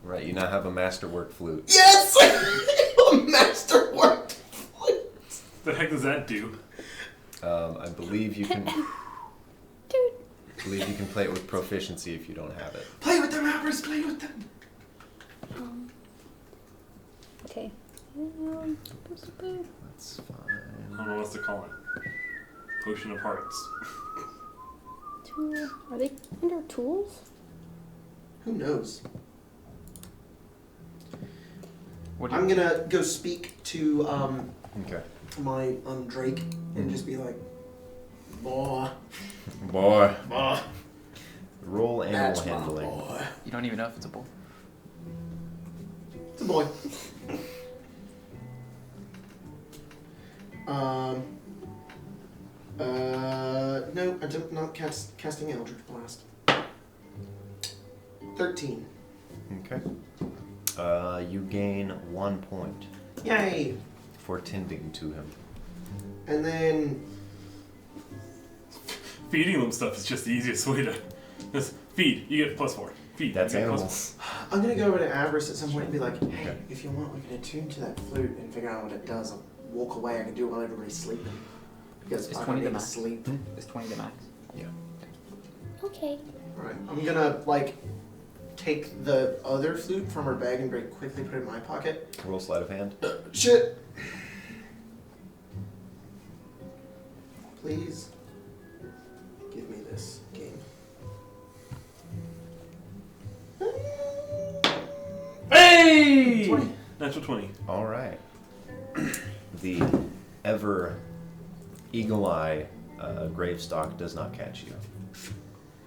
Right, you now have a masterwork flute. Yes! A masterwork flute. The heck does that do? I believe you can Dude. play it with proficiency if you don't have it. Play with them, Appers, play with them. Okay. That's I fine. don't know what else to call it. Potion of Hearts. Tool. Are they under tools? Who knows? what do I'm you? gonna go speak to Okay. my Drake and just be like, boy, Boy. boy, Roll animal that's my handling. boy. You don't even know if it's a bull. It's a boy. No, I'm not casting Eldritch Blast. 13. Okay. You gain 1 point Yay! for tending to him. And then, Feeding them stuff is just the easiest way to... Just feed, you get +4. Feed, That's you get animals. I'm gonna go over to Avarice at some point and be like, hey, Okay. if you want, we can attune to that flute and figure out what it does. I'll walk away, I can do it while everybody's sleeping. Because It's I 20 need to to max. sleep. It's 20 to max. Yeah. Okay. Alright, I'm gonna, like, take the other flute from her bag and very quickly put it in my pocket. Roll sleight of hand. Shit! Please give me this game. Hey! 20. Natural 20. All right. The ever eagle eye Gravestalk does not catch you.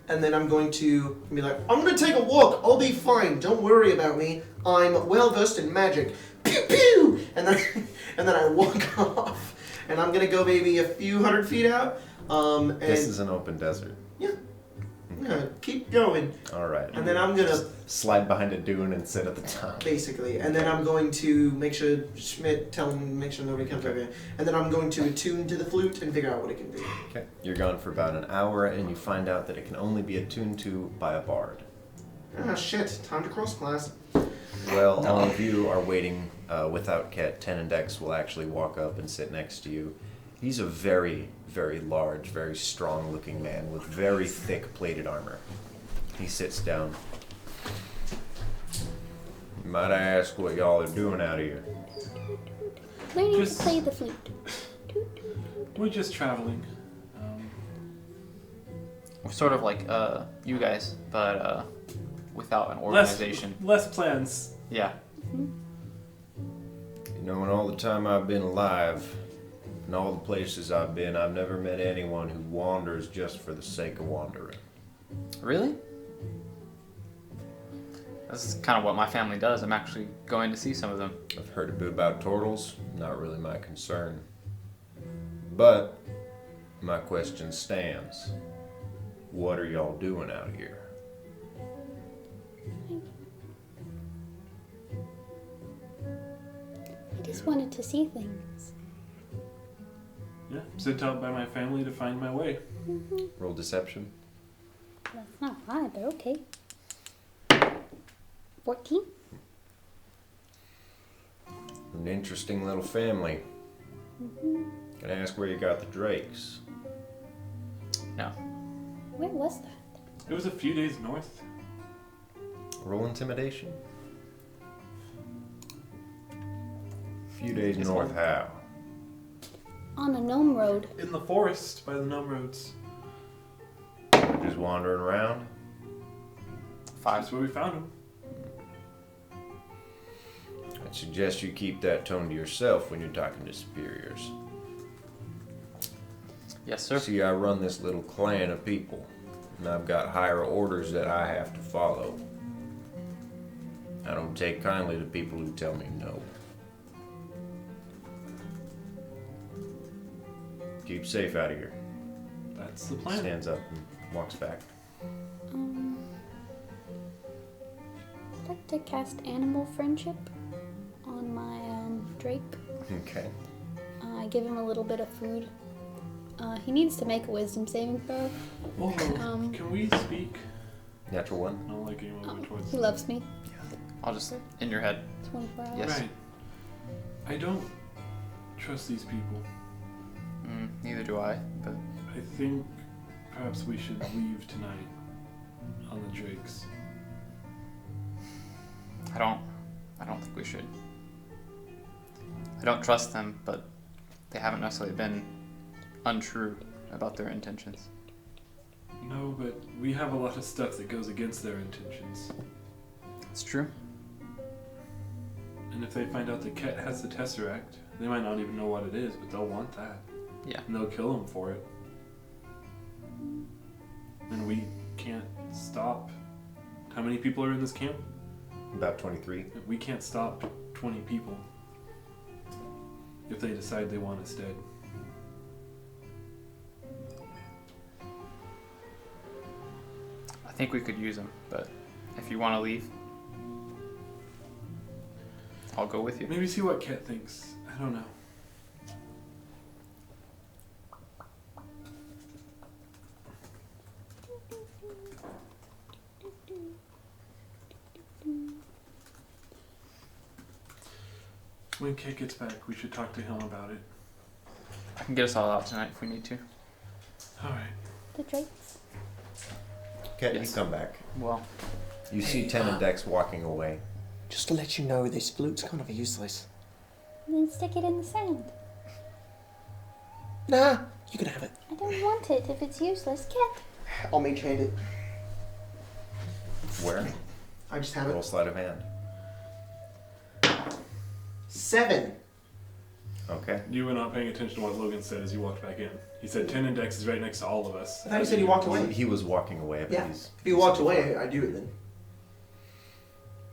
And then I'm going to be like, I'm going to take a walk. I'll be fine. Don't worry about me. I'm well versed in magic. Pew pew! And then I walk off. And I'm going to go maybe a few 100 feet out. And This is an open desert. yeah, I'm going to keep going. All right. And then I'm going to Slide behind a dune and sit at the top. basically, and then I'm going to make sure Schmidt tell him, make sure nobody comes over here. And then I'm going to attune to the flute and figure out what it can do. Okay. You're gone for about an hour, and you find out that it can only be attuned to by a bard. Ah, shit. Time to cross class. Well, all of you are waiting without Ket. 10 Index will actually walk up and sit next to you. He's a very, very large, very strong-looking man with very thick plated armor. He sits down. Might I ask what y'all are doing out here? Learning Just- to play the flute. We're just traveling. We're sort of like you guys, but without an Less, organization. less plans. Yeah. You know, in all the time I've been alive, in all the places I've been, I've never met anyone who wanders just for the sake of wandering. Really? That's kind of what my family does. I'm actually going to see some of them. I've heard a bit about turtles, not really my concern. But my question stands. What are y'all doing out here? I just wanted to see things. Yeah, sent out by my family to find my way. Roll deception. That's not high, but okay. 14? An interesting little family. Can I ask where you got the drakes? No. Where was that? It was a few days north. Roll intimidation. Few days It's north, hard. how? On a gnome road. In the forest by the gnome roads. Just wandering around? 5. That's where we found him. I'd suggest you keep that tone to yourself when you're talking to superiors. Yes, sir. See, I run this little clan of people, and I've got higher orders that I have to follow. I don't take kindly to people who tell me no. Keep safe out of here. That's the plan. Stands up and walks back. I'd like to cast Animal Friendship on my Drake. Okay. I give him a little bit of food. He needs to make a wisdom saving throw. Oh, can we speak? Natural one. I don't like anyone going towards He loves me. I'll just in your head. 24 hours. Yes. Right. I don't trust these people. Neither do I, but I think perhaps we should leave tonight on the Drakes. I don't think we should. I don't trust them, but they haven't necessarily been untrue about their intentions. No, but we have a lot of stuff that goes against their intentions. It's true. And if they find out that Ket has the Tesseract, they might not even know what it is, but they'll want that. Yeah. And they'll kill him for it. And we can't stop. How many people are in this camp? About 23. We can't stop 20 people if they decide they want us dead. I think we could use them, but if you want to leave, I'll go with you. Maybe see what Ket thinks. I don't know. When Ket gets back, we should talk to him about it. I can get us all out tonight if we need to. Alright. The Drakes. Cat, Yes. you come back. Well, You see Ten Index walking away. Just to let you know, this flute's kind of useless. Then stick it in the sand. Nah, you can have it. I don't want it if it's useless. Cat. I'll mage hand it. Where? I just have Roll it. sleight of hand. 7. Okay. You were not paying attention to what Logan said as you walked back in. He said 10 Index is right next to all of us. I thought you said he walked away. He was walking away, but Yeah. he's... If he walked away, I'd do it then.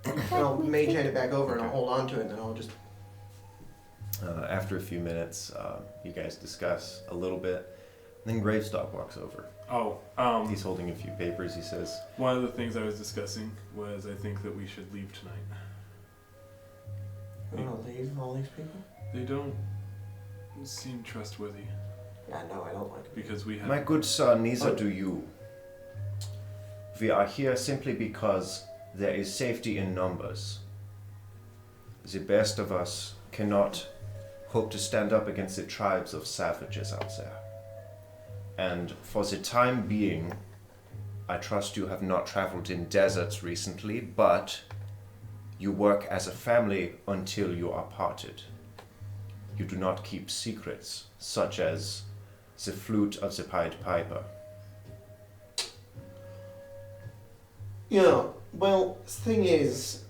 And I'll Cat, mage hand it back over and I'll Okay. hold on to it and then I'll just... After a few minutes, you guys discuss a little bit. Then Gravestock walks over. Oh, He's holding a few papers. He says, one of the things I was discussing was I think that we should leave tonight. I want to leave all these people? They don't seem trustworthy Yeah, no, I don't like it. because we have... my good sir, neither do you. We are here simply because there is safety in numbers. The best of us cannot hope to stand up against the tribes of savages out there. And for the time being, I trust you have not traveled in deserts recently, but you work as a family until you are parted. You do not keep secrets, such as the flute of the Pied Piper. Yeah, well, the thing is,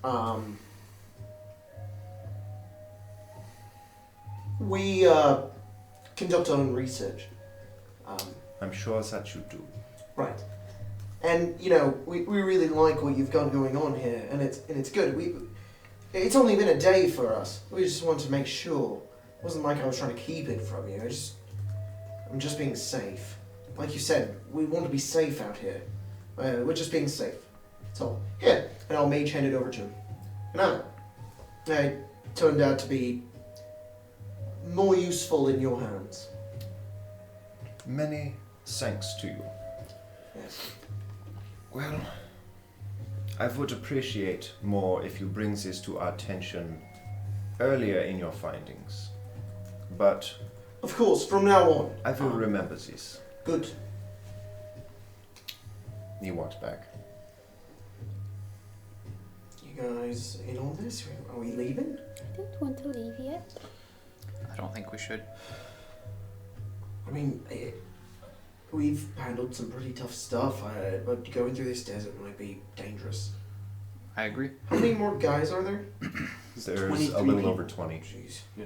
we conduct our own research. I'm sure that you do. Right. And, you know, we really like what you've got going on here, and it's good. It's only been a day for us. We just wanted to make sure. It wasn't like I was trying to keep it from you. I'm just being safe. Like you said, we want to be safe out here. We're just being safe. That's all. Here, and I'll mage hand it over to him. And I turned out to be more useful in your hands. Many thanks to you. Yes. Well, I would appreciate more if you bring this to our attention earlier in your findings. But Of course, from now on. I will remember this. Good. He walks back. You guys in on this? Are we leaving? I don't want to leave yet. I don't think we should. I mean, we've handled some pretty tough stuff, but going through this desert might be dangerous. I agree. How many more guys are there? There's 23 a little people. over 20. Jeez. Yeah.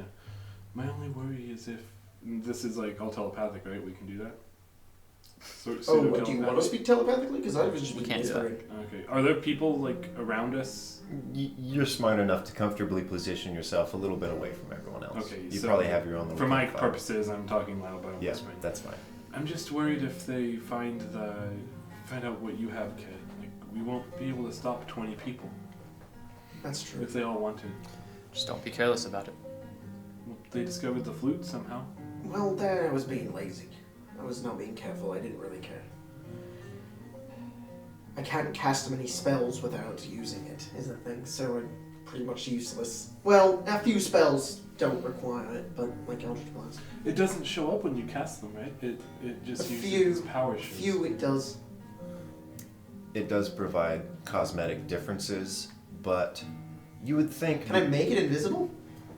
My only worry is if this is like all telepathic, right? We can do that. Oh, what, do you want to speak telepathically? Because I was just We being can't do that. whispering. Okay. Are there people like around us? You're smart enough to comfortably position yourself a little bit away from everyone else. Okay, You so probably have your own little For my campfire. purposes, I'm talking loud, but I'm Yeah, whispering. that's fine. I'm just worried if they find out what you have, kid. Like we won't be able to stop 20 people That's true. if they all want to. Just don't be careless about it. Well, they discovered the flute somehow. Well, there I was being lazy. I was not being careful. I didn't really care. I can't cast many spells without using it, is the thing, so I'm pretty much useless. Well, a few spells don't require it, but like Eldritch Blast. It doesn't show up when you cast them, right? It just A uses few- its power A shows. few it does. It does provide cosmetic differences, but you would think... Can I make it invisible?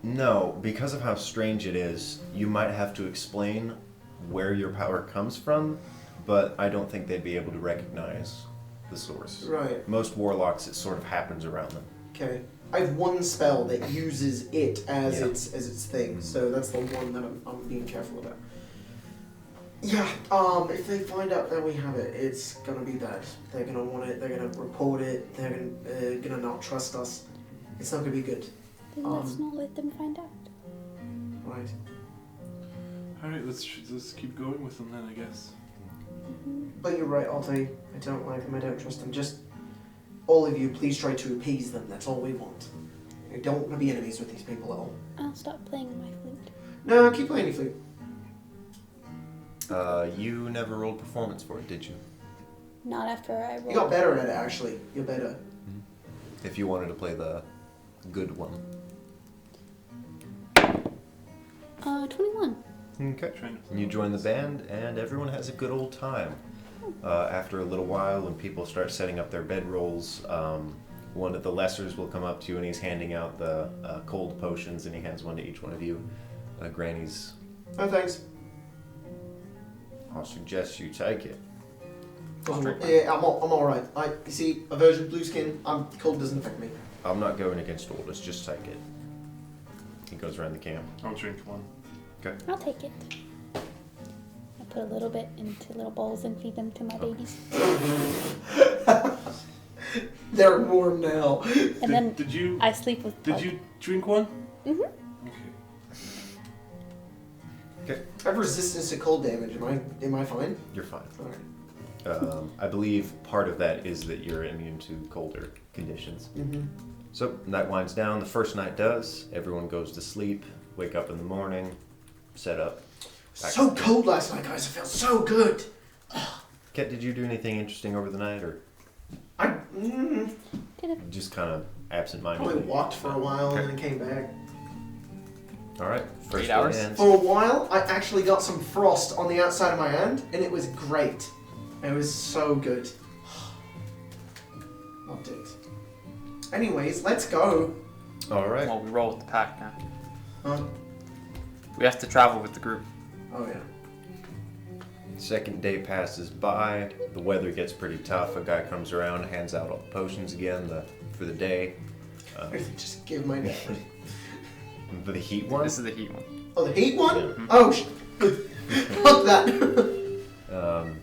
No, because of how strange it is, you might have to explain where your power comes from, but I don't think they'd be able to recognize the source. Right. Most warlocks, it sort of happens around them. Okay. I have one spell that uses it as Yeah. its thing, so that's the one that I'm being careful about. Yeah, if they find out that we have it, it's gonna be bad. They're gonna want it, they're gonna report it, they're gonna not trust us. It's not gonna be good. Then let's not let them find out. Right. All right, let's keep going with them then, I guess. But you're right, Alti. I don't like them, I don't trust them. Just, all of you, please try to appease them. That's all we want. I don't want to be enemies with these people at all. I'll stop playing my flute. No, keep playing your flute. You never rolled performance for it, did you? Not after I roll. You got better at it, actually. You're better. If you wanted to play the good one. 21. Okay. Trying to- And you join the band, and everyone has a good old time. After a little while, when people start setting up their bedrolls, one of the lessers will come up to you, and he's handing out the cold potions, and he hands one to each one of you. Granny's, Oh, thanks. I'll suggest you take it. Yeah, I'm alright. You see, a version of blue skin, cold doesn't affect me. I'm not going against orders, just take it. He goes around the camp. I'll drink one. Okay. I'll take it. I put a little bit into little bowls and feed them to my babies. They're warm now. And then Did you I sleep with did Pug. you drink one? Mm-hmm. Okay. I have resistance to cold damage. Am I fine? You're fine. Alright. I believe part of that is that you're immune to colder conditions. Mm-hmm. So, night winds down. The first night does. Everyone goes to sleep. Wake up in the morning. Set up. So cold last night, guys. I felt so good. Ket, did you do anything interesting over the night, or I just kind of absent-minded? probably walked for a while Okay. and then came back. All right. First 8 day hours? ends. For a while, I actually got some frost on the outside of my hand, and it was great. It was so good. Loved it. Anyways, let's go. All right. Well, we roll with the pack now. Huh? We have to travel with the group. Oh yeah. Second day passes by. The weather gets pretty tough. A guy comes around, hands out all the potions again for the day. Just give my name. The heat one. This is the heat one. Oh, the heat one? Yeah. Oh, fuck that.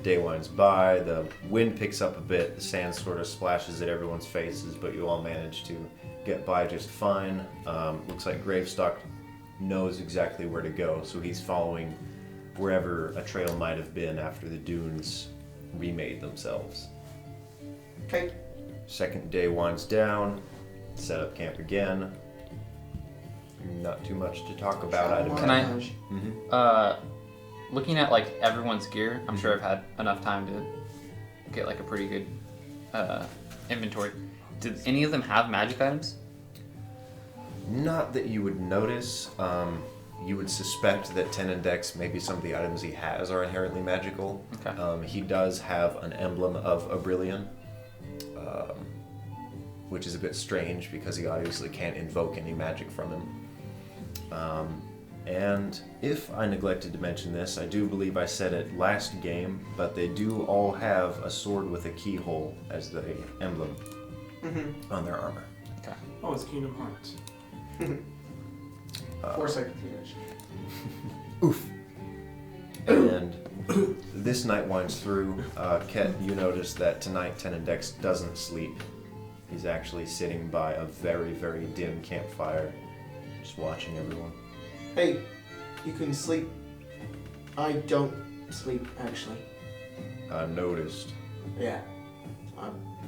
Day winds by. The wind picks up a bit. The sand sort of splashes at everyone's faces, but you all manage to get by just fine. Looks like Gravestock knows exactly where to go, so he's following wherever a trail might have been after the dunes remade themselves. Okay. Second day winds down, set up camp again. Not too much to talk about. I'd Can I- imagine. Looking at like everyone's gear, I'm sure I've had enough time to get like a pretty good inventory. Did any of them have magic items? Not that you would notice. You would suspect that 10 Index, maybe some of the items he has are inherently magical. Okay. He does have an emblem of a Brilliant, which is a bit strange because he obviously can't invoke any magic from him. And if I neglected to mention this, I do believe I said it last game, but they do all have a sword with a keyhole as the emblem on their armor. Okay. Oh, it's Kingdom Hearts. 4 seconds finish. Oof. And this night winds through. Ket, you notice that tonight 10 Index doesn't sleep. He's actually sitting by a very, very dim campfire, just watching everyone. Hey, you can sleep. I don't sleep, actually. I noticed. Yeah.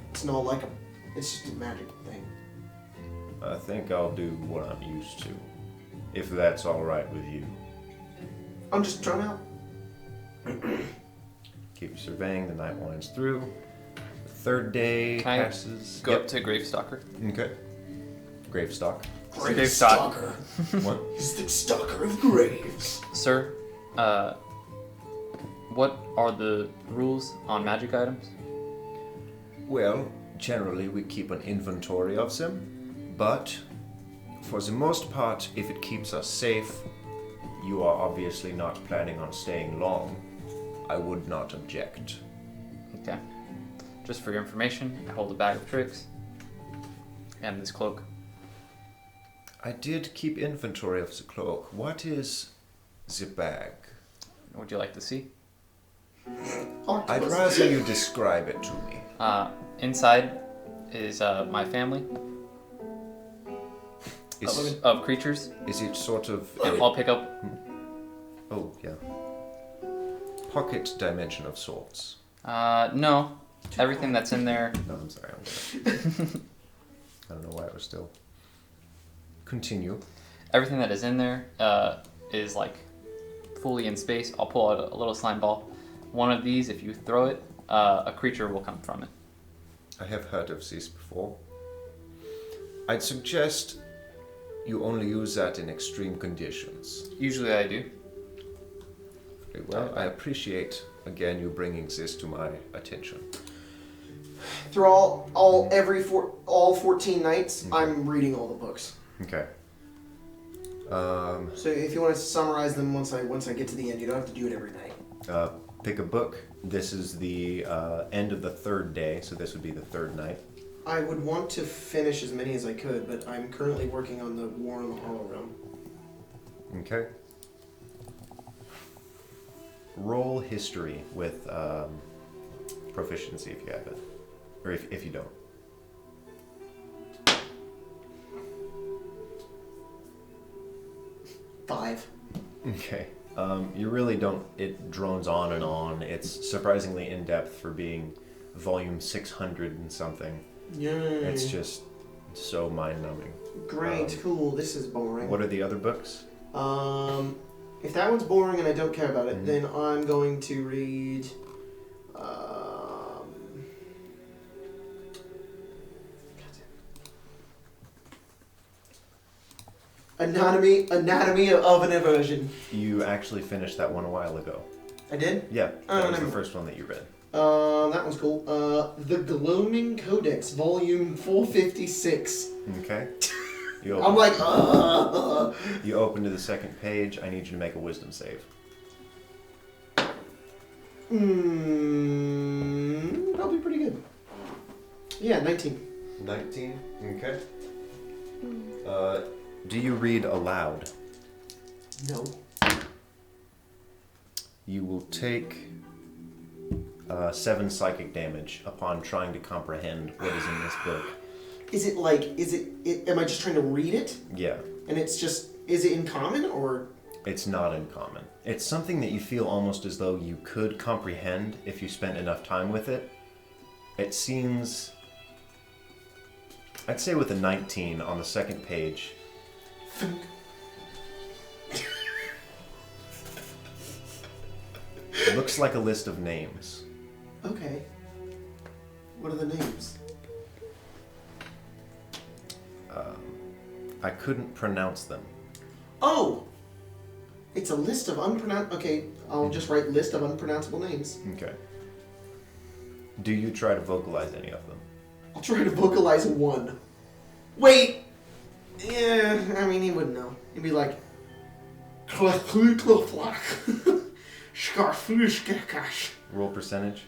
It's not like it's just a magic thing. I think I'll do what I'm used to, if that's all right with you. I'm just trying out. Keep surveying. The night winds through. The third day Can I passes. Go up to Gravestalker. Okay. Gravestock. Grave stalker. What? He's the stalker of graves. Sir, what are the rules on magic items? Well, generally we keep an inventory of them, but for the most part, if it keeps us safe, you are obviously not planning on staying long, I would not object. Okay. Just for your information, I hold a bag of tricks and this cloak. I did keep inventory of the cloak. What is the bag? Would you like to see? I'd rather you describe it to me. Inside is my family Is, of creatures. is it sort of... And I'll pick up. Oh, yeah. Pocket dimension of sorts. No. Everything that's in there. No, I'm sorry. I don't know why it was still... Continue. Everything that is in there is like fully in space. I'll pull out a little slime ball. One of these, if you throw it, a creature will come from it. I have heard of this before. I'd suggest you only use that in extreme conditions. Usually I do. Very well, I appreciate, again, you bringing this to my attention. Through all 14 nights, I'm reading all the books. Okay. So if you want to summarize them once I get to the end, you don't have to do it every night. Pick a book. This is the end of the third day, so this would be the third night. I would want to finish as many as I could, but I'm currently working on the War in the Hollow Realm. Okay. Roll history with proficiency if you have it. Or if you don't. Five. Okay. You really don't... It drones on and on. It's surprisingly in-depth for being volume 600 and something. Yay. It's just so mind-numbing. Great, cool. This is boring. What are the other books? If that one's boring and I don't care about it, Mhm. then I'm going to read. Anatomy of an Aversion. You actually finished that one a while ago. I did? Yeah, Oh, that was the never- first one that you read. That one's cool. The Gloaming Codex, volume 456. Okay. You I'm open, like, you open to the second page. I need you to make a wisdom save. Probably pretty good. Yeah, 19. 19. Okay. Do you read aloud? No. You will take 7 psychic damage upon trying to comprehend what is in this book. Is it, am I just trying to read it? Yeah. And it's just, is it in common or? It's not uncommon. It's something that you feel almost as though you could comprehend if you spent enough time with it. It seems, I'd say with a 19 on the second page. It looks like a list of names. Okay. What are the names? I couldn't pronounce them. Oh! It's a list of Okay, I'll just write list of unpronounceable names. Okay. Do you try to vocalize any of them? I'll try to vocalize one. Wait! Yeah, I mean, he wouldn't know. He'd be like... Roll percentage.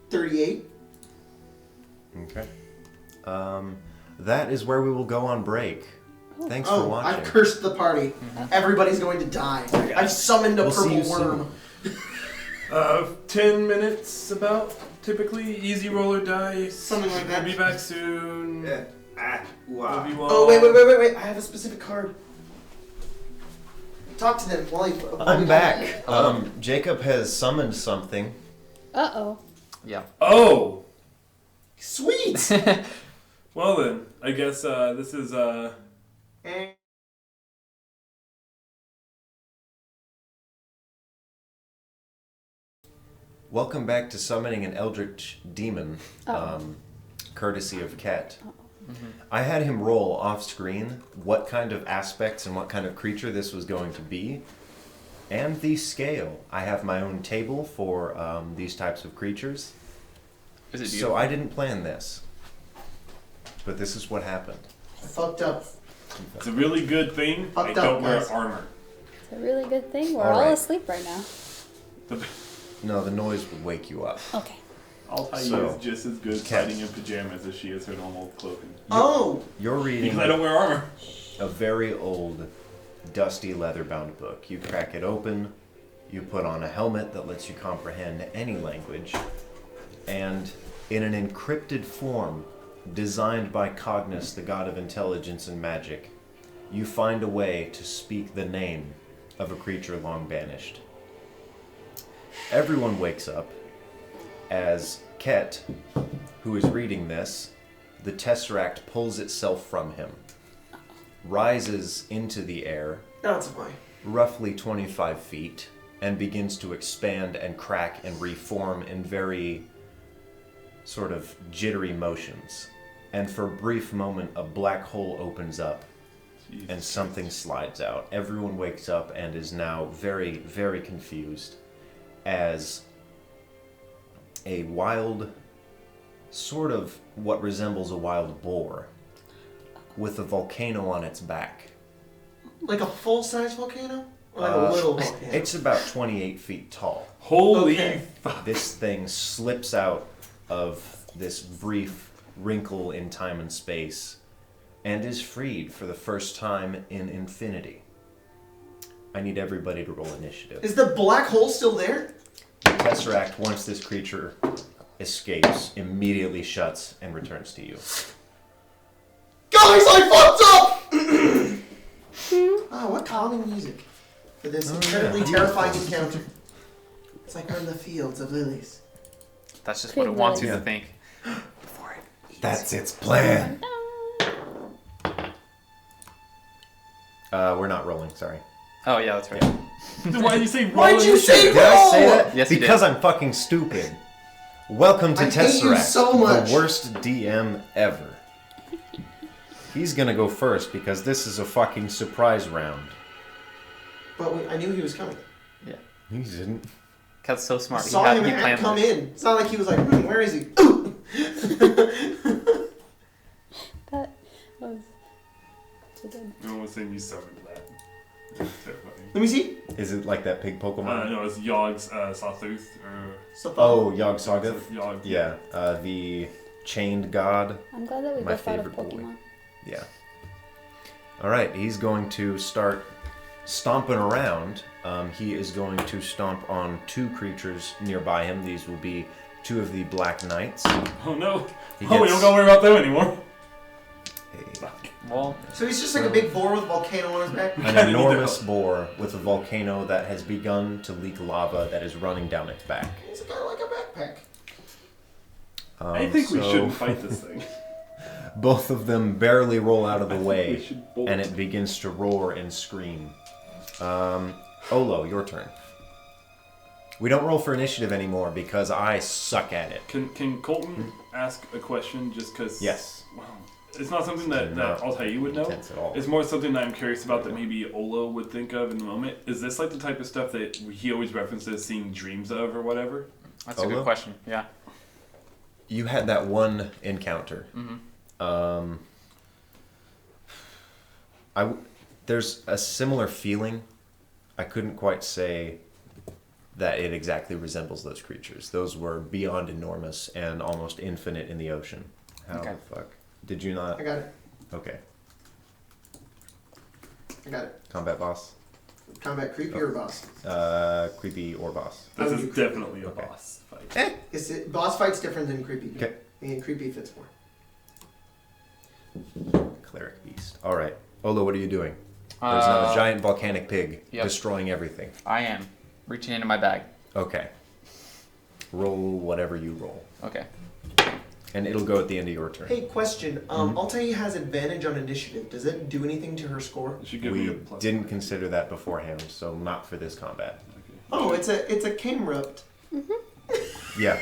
38. Okay. That is where we will go on break. Thanks for watching. I've cursed the party. Everybody's going to die. I've summoned a We'll see purple you worm. 10 minutes about, typically. Easy roller dice. Something like that. We'll be back soon. Wow. Oh, wait. I have a specific card. Talk to them while I'm back. Jacob has summoned something. Uh-oh. Yeah. Oh! Sweet! Well then, I guess this is Welcome back to summoning an Eldritch demon, courtesy of Ket. I had him roll off screen what kind of aspects and what kind of creature this was going to be, and the scale. I have my own table for these types of creatures. Is it So beautiful? I didn't plan this, but this is what happened. Fucked up. it's a really good thing. I Fucked up, don't wear guys. armor. It's a really good thing. We're All all right. asleep right now. No, the noise would wake you up. Okay. Altai So, is just as good Cat. fighting in pajamas as she is her normal clothing. Oh! You're reading Because I don't wear armor. a very old, dusty leather-bound book. You crack it open, you put on a helmet that lets you comprehend any language, and in an encrypted form designed by Cognos, the god of intelligence and magic, you find a way to speak the name of a creature long banished. Everyone wakes up as Ket, who is reading this, the Tesseract pulls itself from him, rises into the air, That's fine. roughly 25 feet, and begins to expand and crack and reform in very sort of jittery motions. And for a brief moment, a black hole opens up and something slides out. Everyone wakes up and is now very, very confused as a wild, sort of what resembles a wild boar with a volcano on its back. Like a full-size volcano? Or like a little volcano? It's about 28 feet tall. Holy Okay. fuck. This thing slips out of this brief wrinkle in time and space and is freed for the first time in infinity. I need everybody to roll initiative. Is the black hole still there? The Tesseract, once this creature escapes, immediately shuts and returns to you. Guys, I fucked up! Oh, what calming music for this incredibly terrifying encounter. It's like we're in the fields of lilies. That's just Pig what it wants you lily. to think. That's its plan. We're not rolling, sorry. Oh yeah, that's right. Why did you say roll Why'd you say initiative? Did I say roll? that? Yes, you because did. I'm fucking stupid. Welcome to I hate you Tesseract, so much. the worst DM ever. He's gonna go first because this is a fucking surprise round. But I knew he was coming. Yeah. He didn't. Cat's so I smart. He, saw him he planned come this. in. It's not like he was like, where is he? That was so good. No one was saying you summoned that. That's terrifying. Let me see. Is it like that pig Pokemon? No, it's Yogg's Sawtooth or Oh, Yogg Soggoth? Yogg. Yeah, the chained god. I'm glad that we My both thought of favorite boy. Pokemon. Yeah. Alright, he's going to start stomping around. He is going to stomp on two creatures nearby him. These will be two of the Black Knights. Oh no! He Oh, we gets- don't gotta worry about them anymore. Well, So he's just like a big boar with a volcano on his back? An enormous boar with a volcano that has begun to leak lava that is running down its back. It's kind of like a backpack. I think we so shouldn't fight this thing. Both of them barely roll out of the I think way, we should bolt. and it begins to roar and scream. Olo, your turn. We don't roll for initiative anymore because I suck at it. Can Colton ask a question just because? Yes. Well, it's not something that Altair would know. Intense at all. It's more something that I'm curious about that maybe Olo would think of in the moment. Is this like the type of stuff that he always references seeing dreams of or whatever? that's a good question. Yeah. You had that one encounter. Mm-hmm. There's a similar feeling. I couldn't quite say that it exactly resembles those creatures. Those were beyond enormous and almost infinite in the ocean. How Okay. the fuck? Did you not? I got it. Okay. I got it. Combat boss? Combat creepy or boss? Creepy or boss? This Oh, is you- definitely a Okay. boss fight. Is it boss fight's different than creepy? Okay. And creepy fits more. Cleric beast. Alright. Olo, what are you doing? There's now a giant volcanic pig Yep. destroying everything. I am reaching into my bag. Okay. Roll whatever you roll. Okay. And it'll go at the end of your turn. Hey, question. Altair has advantage on initiative. Does it do anything to her score? You should give me a We plus. didn't consider that beforehand, so not for this combat. Okay. Oh, it's a camrupt. Yeah.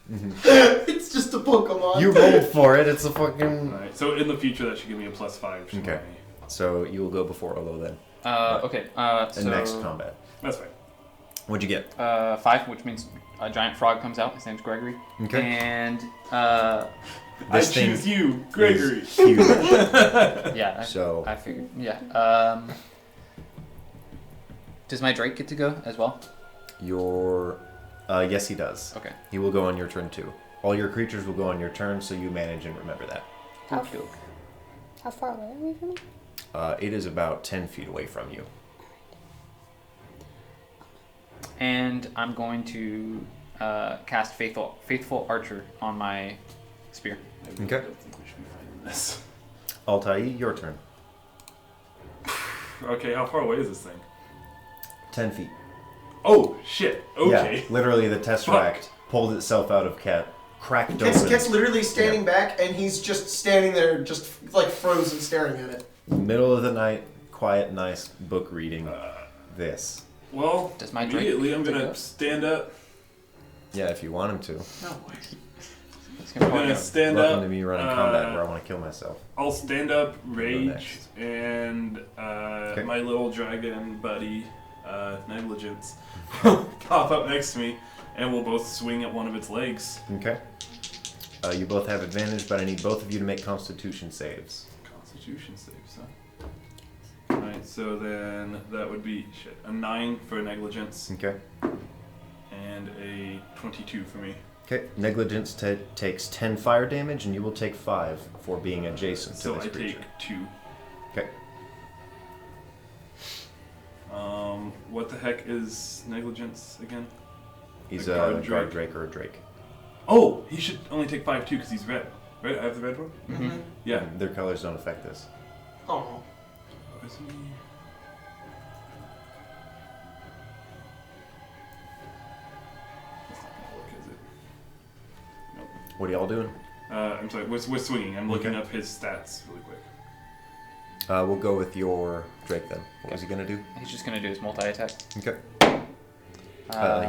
It's just a Pokemon. You rolled for it, it's a fucking... Alright, so in the future that should give me a +5. which is Okay. So you will go before Olo then. Okay. And So next combat. That's fine. What'd you get? 5, which means a giant frog comes out. His name's Gregory. Okay. And I This thing choose you, Gregory. is huge. yeah. So- I figured. Yeah. Does my Drake get to go as well? Yes, he does. Okay. He will go on your turn too. All your creatures will go on your turn, so you manage and remember that. How, Okey-doke. how far away are we from it? It is about 10 feet away from you. And I'm going to cast Faithful Archer on my spear. I really Okay. don't think we should be fighting this. Altair, your turn. Okay, how far away is this thing? 10 feet. Oh, shit. Okay. Yeah, literally the Tesseract pulled itself out of Ket, cracked open. Ket's literally standing back, and he's just standing there, just like frozen, staring at it. Middle of the night, quiet, nice book reading. This. Well, Does my Drake immediately I'm get to gonna go? stand up. Yeah, if you want him to. It's I'm gonna gonna probably stand Welcome up. to me running combat where I want to kill myself. I'll stand up, Go rage, next. and Okay. my little dragon buddy, Negligence, pop up next to me, and we'll both swing at one of its legs. Okay. You both have advantage, but I need both of you to make Constitution saves. Constitution saves, huh? Alright, so then that would be a 9 for Negligence, Okay. and a 22 for me. Okay. Negligence takes 10 fire damage, and you will take 5 for being adjacent So to I this creature. take 2. Okay. What the heck is Negligence again? He's A a guard guard drake? drake or a drake. Oh, he should only take 5 too because he's red. Right? I have the red one? Mm-hmm. Yeah. Their colors don't affect this. Oh. Is he... That's not gonna work, is it? What are y'all doing? I'm sorry, we're swinging. I'm looking Okay. up his stats really quick. We'll go with your drake then. What was he gonna do? He's just gonna do his multi-attack. Okay.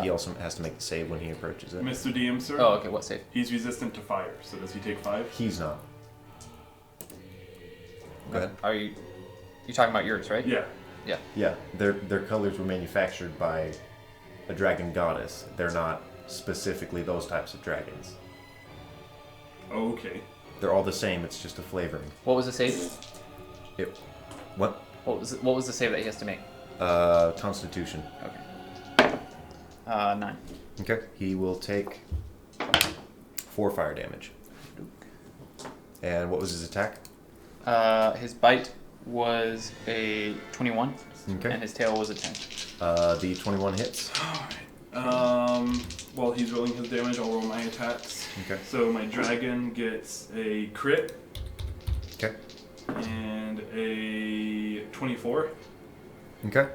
He also has to make the save when he approaches it. Mr. DM, sir? Oh, okay. What save? He's resistant to fire, so does he take 5? He's not. Go ahead. Are you talking about yours, right? Yeah. Yeah, their colors were manufactured by a dragon goddess. They're not specifically those types of dragons. Oh, okay. They're all the same. It's just a flavoring. What was the save? What? What was the save that he has to make? Constitution. Okay. 9. Okay. He will take 4 fire damage. And what was his attack? His bite was a 21, Okay. and his tail was a 10. The 21 hits. While he's rolling his damage, I'll roll my attacks. Okay. So my dragon gets a crit. Okay. a 24. Okay.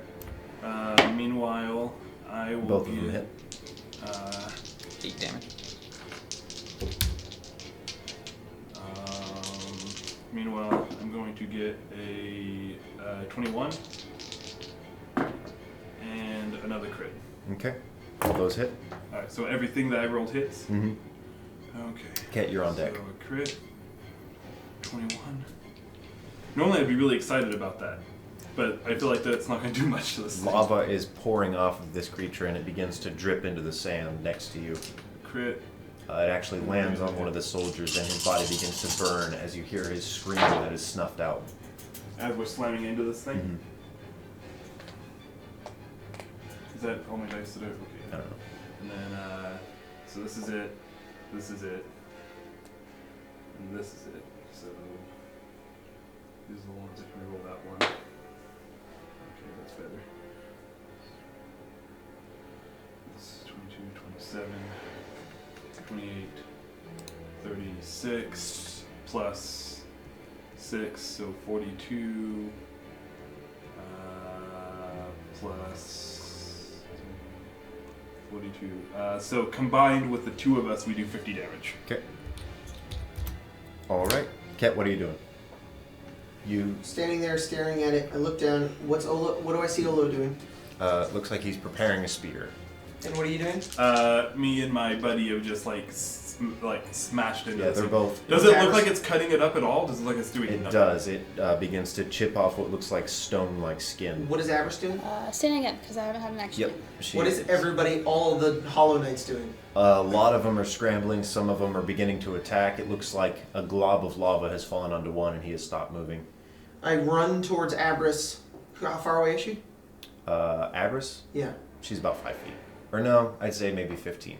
Meanwhile, I will Both of get them hit. 8 damage. Meanwhile, I'm going to get a 21 and another crit. Okay. All those hit. Alright, so everything that I rolled hits? Mm-hmm. Okay. Cat, you're on deck. So a crit, 21. Normally I'd be really excited about that, but I feel like that's not going to do much to this thing. Lava is pouring off of this creature and it begins to drip into the sand next to you. Crit. It actually lands on one of the soldiers and his body begins to burn as you hear his scream that is snuffed out. As we're slamming into this thing? Mm-hmm. Is that all my dice that are... Okay. I don't know. And then, so this is it, and this is it. So, these are the ones that can roll that one. Okay, that's better. This is 22, 27, 28, 36, plus 6, so 42, plus 42. So combined with the two of us, we do 50 damage. Okay. All right. Cat, what are you doing? You Standing there staring at it, I look down. What's Olo? What do I see Olo doing? looks like he's preparing a spear. And what are you doing? Me and my buddy have just like smashed into Yeah, this they're thing. both. Does it look like it's cutting it up at all? Does it look like it's doing It nothing? does. It begins to chip off what looks like stone-like skin. What is Avarice doing? Standing up because I haven't had an action. Yep. yet. She What is everybody, all of the Hollow Knights doing? A lot of them are scrambling. Some of them are beginning to attack. It looks like a glob of lava has fallen onto one, and he has stopped moving. I run towards Avarice. How far away is she? Abris? Yeah. She's about 5 feet. Or no, I'd say maybe 15.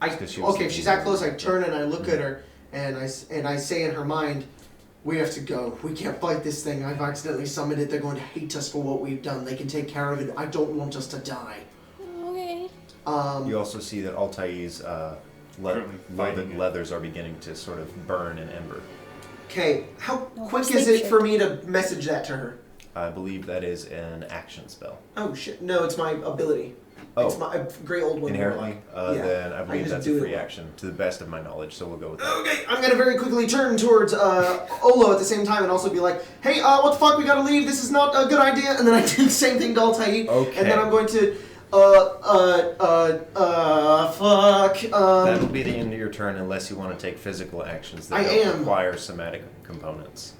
Okay, if she's that close, I turn and I look at her, and I say in her mind, "We have to go. We can't fight this thing. I've accidentally summoned it. They're going to hate us for what we've done. They can take care of it. I don't want us to die." Okay. You also see that Altai's Currently fighting leathers are beginning to sort of burn and ember. Okay, how No, quick sleep is it shirt. for me to message that to her? I believe that is an action spell. Oh shit! No, it's my ability. Oh. It's my great old one. Inherently? Yeah. Then I I believe just that's do a it. free action, to the best of my knowledge, so we'll go with that. Okay, I'm gonna very quickly turn towards Olo at the same time and also be like, "Hey, what the fuck? We gotta leave. This is not a good idea." And then I do the same thing to Altai. Okay. And then I'm going to, fuck. That'll be the end of your turn unless you want to take physical actions that I don't am. require somatic components.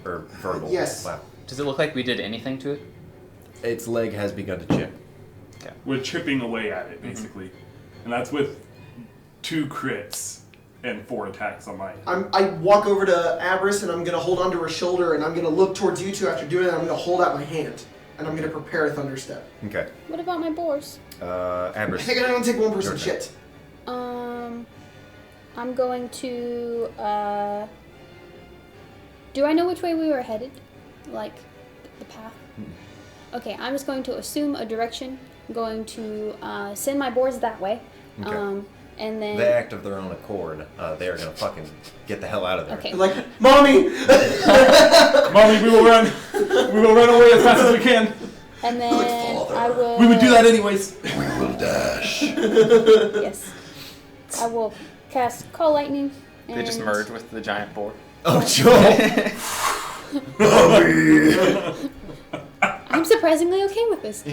Or verbal. Yes. Wow. Does it look like we did anything to it? Its leg has begun to chip. We're chipping away at it, basically. And that's with 2 crits and 4 attacks on my end. I walk over to Abris and I'm gonna hold onto her shoulder and I'm gonna look towards you two after doing that. I'm gonna hold out my hand and I'm gonna prepare a thunder step. Okay. What about my boars? Abris. Hey, I don't take one person Your turn. shit. I'm going to. Do I know which way we were headed? Like, the path? Okay, I'm just going to assume a direction. I'm going to send my boars that way. Okay. And then. They act of their own accord. They are going to fucking get the hell out of there. Okay. Like, "Mommy!" Mommy, we will run! We will run away as fast as we can! And then I will. We would do that anyways! We will dash. Yes. I will cast Call Lightning. And They just merge with the giant boar. Oh, Joel! I'm surprisingly okay with this.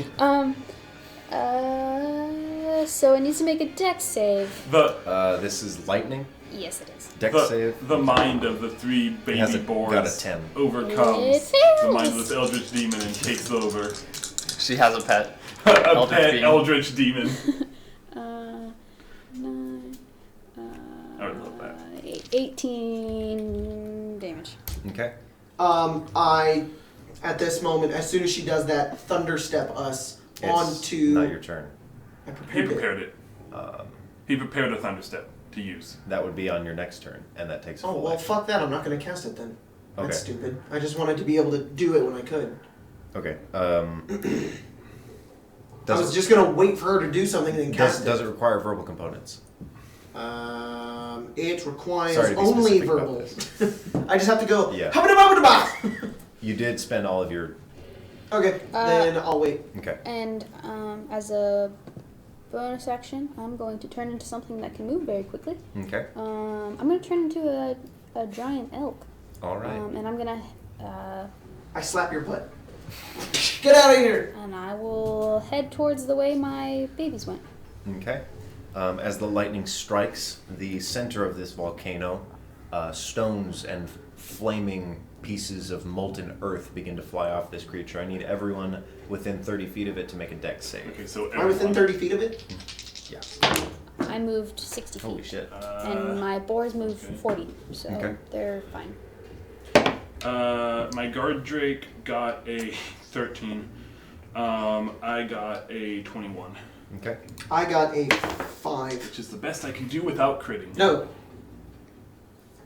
So it needs to make a dex save. This is lightning. Yes, it is. Dex save. The mind of the 3 It has baby boars got a 10. overcomes It the mind of fails. this Eldritch demon and takes over. She has a pet. A Eldritch pet demon. Eldritch demon. 9. I would love that. 18 damage. Okay. I, at this moment, as soon as she does that, thunder step us It's onto. not your turn. I He prepared it. prepared it. He prepared a thunder step to use. That would be on your next turn, and that takes a Oh, full well, action. fuck that. I'm not going to cast it then. That's Okay. stupid. I just wanted to be able to do it when I could. Okay. I was just going to wait for her to do something and then cast does it. it require verbal components? It requires Sorry to be only specific about verbal. I just have to go. Yeah. Hubba-dubba-dubba! You did spend all of your... Okay, then I'll wait. Okay. And as a bonus action, I'm going to turn into something that can move very quickly. Okay. I'm going to turn into a giant elk. All right. And I'm going to... I slap your butt. Get out of here! and I will head towards the way my babies went. Okay. As the lightning strikes the center of this volcano, stones and flaming pieces of molten earth begin to fly off this creature. I need everyone within 30 feet of it to make a dex save. Okay, so Am I within 30 feet of it? Yeah. I moved 60 feet. Holy shit. And my boars moved okay. 40, so Okay. they're fine. My guard drake got a 13. I got a 21, Okay. I got a 5. which is the best I can do without critting. No.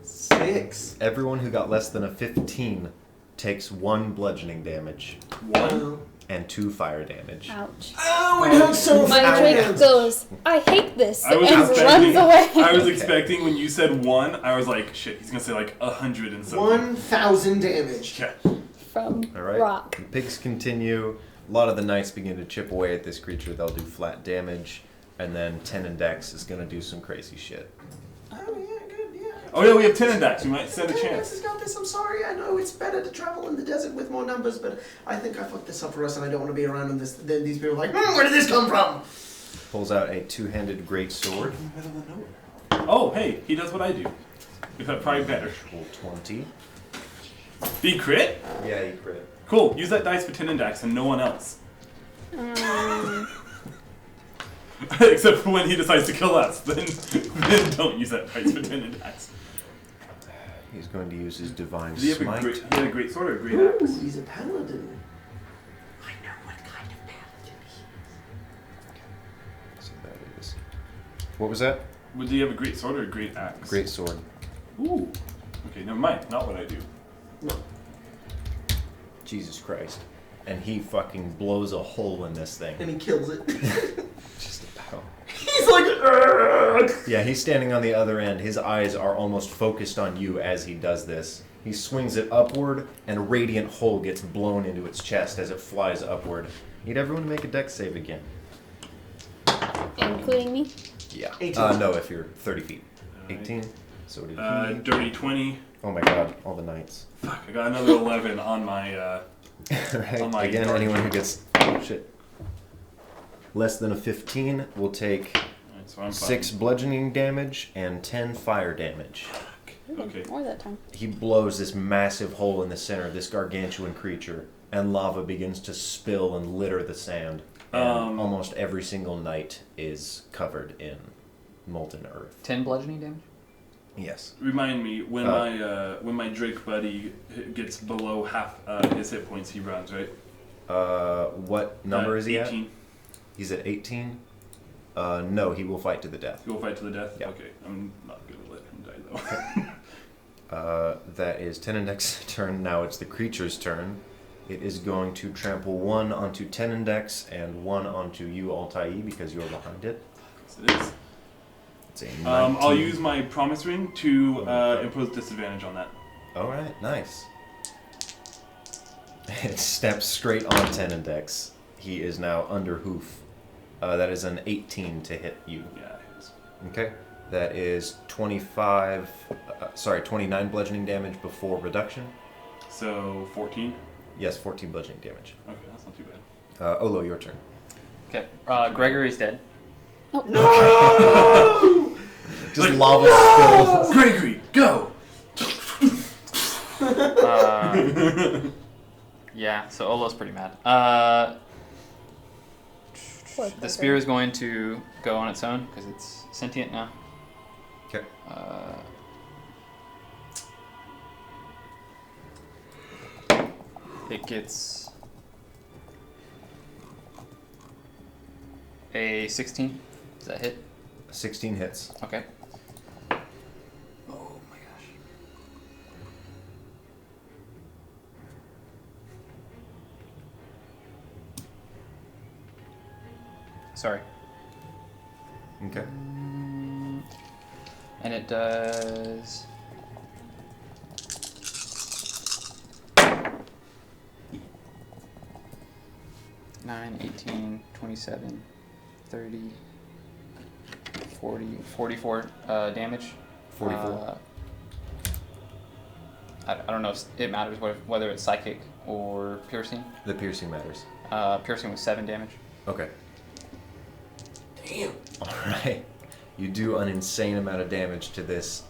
6. Everyone who got less than a 15 takes 1 bludgeoning damage One. and 2 fire damage. Ouch. Oh, it hurts so My drake goes, I hate this, I and was runs expecting. away. I was Okay. expecting when you said 1, I was like, shit, he's gonna say like 100 and something. 1,000 damage. Yeah. From All right. rock. The pigs continue. A lot of the knights begin to chip away at this creature. They'll do flat damage. And then 10 Index is going to do some crazy shit. Oh, yeah, good, yeah. Oh yeah, we have 10 index. We might stand a This chance. has got this. I'm sorry. I know it's better to travel in the desert with more numbers, but I think I fucked this up for us, and I don't want to be around in this. Then these people are like, where did this come from? Pulls out a 2-handed great sword. In the middle of nowhere. Oh, hey, he does what I do. If that probably better. Roll 20. Be crit? Yeah, he crit. Cool. Use that dice for 10 index and no one else. Except for when he decides to kill us. Then don't use that dice for 10 index. He's going to use his divine Does he have smite. he had a great sword or a great Ooh, axe? he's a paladin. I know what kind of paladin he is. So that is... What was that? Would he have a great sword or a great axe? Great sword. Ooh. Okay, never mind. Not what I do. No. Jesus Christ. And he fucking blows a hole in this thing. And he kills it. Just about. He's like, "Ugh." Yeah, he's standing on the other end. His eyes are almost focused on you as he does this. He swings it upward, and a radiant hole gets blown into its chest as it flies upward. Need everyone to make a dex save again. Including me? Yeah. 18. No, if you're 30 feet. Alright. 18. So did he. Dirty 20. Oh my god, all the knights. Fuck, I got another 11 on my, Right. On my Again, guard. anyone who gets shit less than a 15 will take Alright, so I'm 6 fine. bludgeoning damage and 10 fire damage. Ooh, Okay. More that time. He blows this massive hole in the center of this gargantuan creature, and lava begins to spill and litter the sand. And almost every single knight is covered in molten earth. 10 bludgeoning damage? Yes. Remind me, when my Drake buddy gets below half his hit points, he runs, right? What number is he 18. at? He's at 18. No, he will fight to the death. He will fight to the death? Yeah. Okay, I'm not gonna let him die though. That is 10 Index turn. Now it's the creature's turn. It is going to trample 1 onto 10 Index and 1 onto you, Altai, because you're behind it. Yes, it is. It's a 19. I'll use my promise ring to impose disadvantage on that. Alright, nice. It steps straight on 10 Index. He is now under hoof. That is an 18 to hit you. Yeah, it is. Okay. That is 29 bludgeoning damage before reduction. So 14. Yes, 14 bludgeoning damage. Okay, that's not too bad. Olo, your turn. Okay. Gregory's dead. No! Just lava spills. Gregory, go! Yeah, so Olo's pretty mad. Poor The Gregory. spear is going to go on its own because it's sentient now. Okay. It gets a 16. Does that hit? 16 hits. Okay. Oh my gosh. Sorry. Okay. And it does 9, 18, 27, 30, 40, 44 damage. 44. I don't know if it matters whether it's psychic or piercing. The piercing matters. Piercing was 7 damage. Okay. Damn. Alright. You do an insane amount of damage to this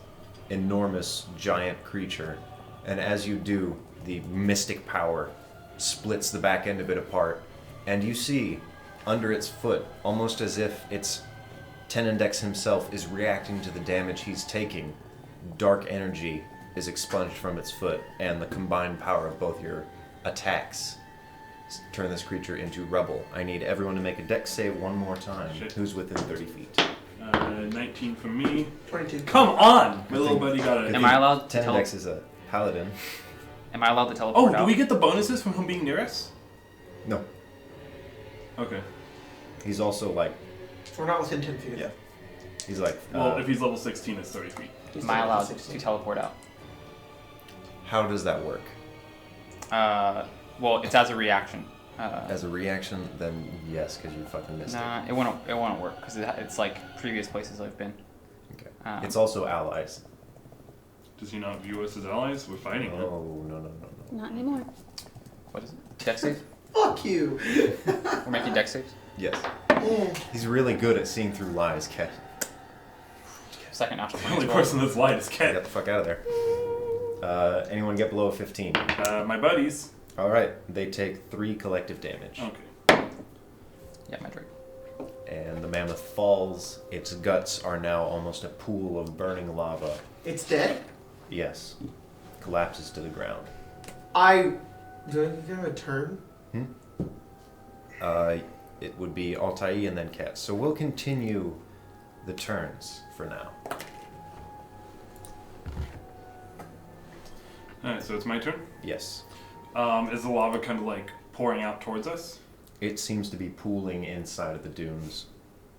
enormous giant creature. And as you do, the mystic power splits the back end of it apart. And you see, under its foot, almost as if its 10 Index himself is reacting to the damage he's taking, dark energy is expunged from its foot, and the combined power of both your attacks turn this creature into rubble. I need everyone to make a dex save one more time. Shit. Who's within 30 feet? 19 for me. 22. Come on! My little buddy got Am a... I allowed to 10 Index is a paladin. Am I allowed to teleport Oh, out? do we get the bonuses from him being near us? No. Okay. He's also like, We're not within 10 feet. yeah. He's like, Well, if he's level 16, it's 30 feet. He's Am I not allowed within to 16. teleport out? how does that work? Well, it's as a reaction. As a reaction, then yes, because you fucking missed Nah, it won't work because it's like previous places I've been. it. Okay. It's also allies. Does he not view us as allies? We're fighting him. Oh, no. Not anymore. What is it? Dex save? Fuck you. We're making dex saves. Yes. Yeah. He's really good at seeing through lies, Cat. Second natural The 20 only as well. person that's lied is Get Ket. the fuck out of there. Anyone get below a 15? My buddies. Alright, they take 3 collective damage. Okay. Yeah, my drink. And the mammoth falls. Its guts are now almost a pool of burning lava. It's dead? Yes. Collapses to the ground. Do I have a turn? It would be Altai and then Cat. So we'll continue the turns for now. Alright, so it's my turn. Yes. Is the lava kind of like pouring out towards us? It seems to be pooling inside of the dunes.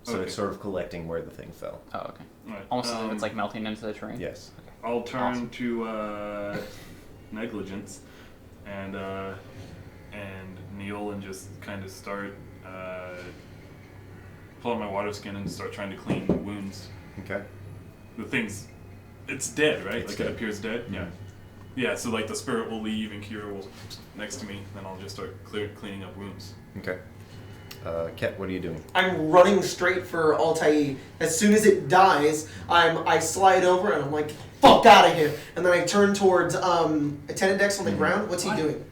So Okay. it's sort of collecting where the thing fell. Oh, okay. Alright. Almost as if it's like melting into the terrain. Yes. I'll turn Awesome. to negligence and kneel and just kind of start pull out my water skin and start trying to clean the wounds. Okay. The thing's, it's dead, right? It's like dead. it appears dead. Mhm. Yeah. Yeah. So like the spirit will leave and Kira will next to me. Then I'll just start cleaning up wounds. Okay. Ket, what are you doing? I'm running straight for Altai. As soon as it dies, I slide over and I'm like, fuck out of here. And then I turn towards a 10 Index on the ground. What's he doing?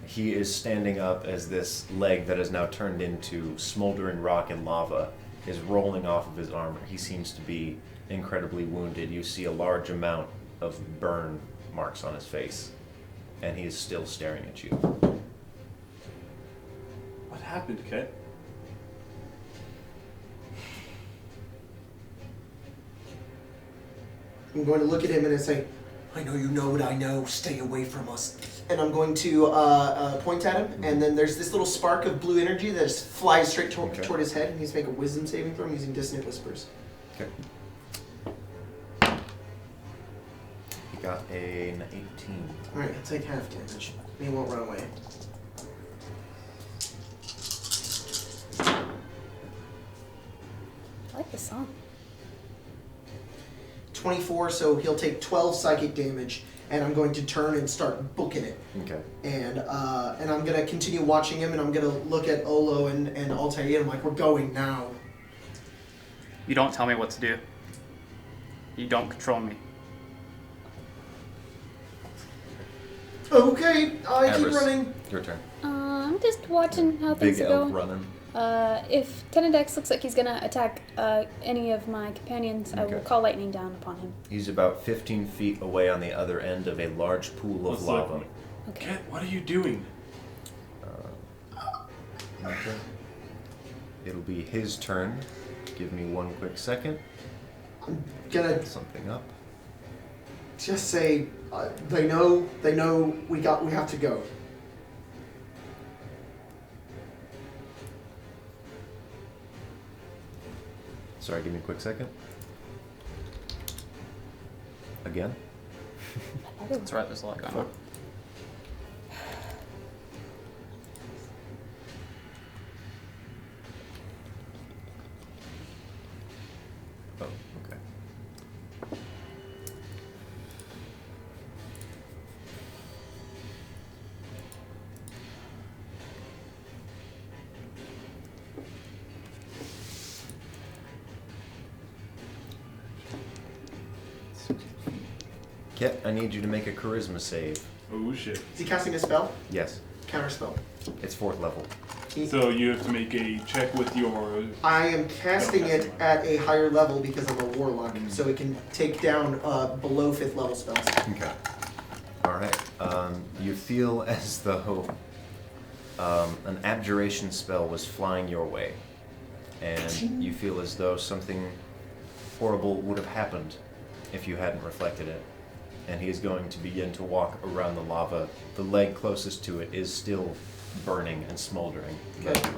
He is standing up as this leg that has now turned into smoldering rock and lava is rolling off of his armor. He seems to be incredibly wounded. You see a large amount of burn marks on his face, and he is still staring at you. What happened, Ket? I'm going to look at him and say, I know you know what I know. Stay away from us. And I'm going to point at him, and then there's this little spark of blue energy that just flies straight Okay. toward his head, and he's making a wisdom saving throw using dissonant whispers. Okay. He got an 18. Alright, I'll take half damage. And he won't run away. I like the song. 24, so he'll take 12 psychic damage, and I'm going to turn and start booking it. Okay. And I'm gonna continue watching him, and I'm gonna look at Olo and Altair, and I'm like, we're going now. You don't tell me what to do. You don't control me. Okay, I keep Avarice, running. your turn. I'm just watching how Big things are elf going. running. If Tenedex looks like he's gonna attack any of my companions, I will Okay. call lightning down upon him. He's about 15 feet away on the other end of a large pool of Let's lava. look. Okay. Ket, what are you doing? Okay. It'll be his turn. Give me one quick second. I'm gonna Get something up. just say, they know we have to go. Sorry, give me a quick second. Again? That's right, there's a lot going on. Ket, I need you to make a charisma save. Oh shit. Is he casting a spell? Yes, Counter spell. it's 4th level. So you have to make a check with your. I am casting it at a higher level because I'm a warlock, so it can take down below 5th level spells. Okay. Alright. You feel as though an abjuration spell was flying your way. And you feel as though something horrible would have happened if you hadn't reflected it. And he is going to begin to walk around the lava. The leg closest to it is still burning and smoldering, but Okay.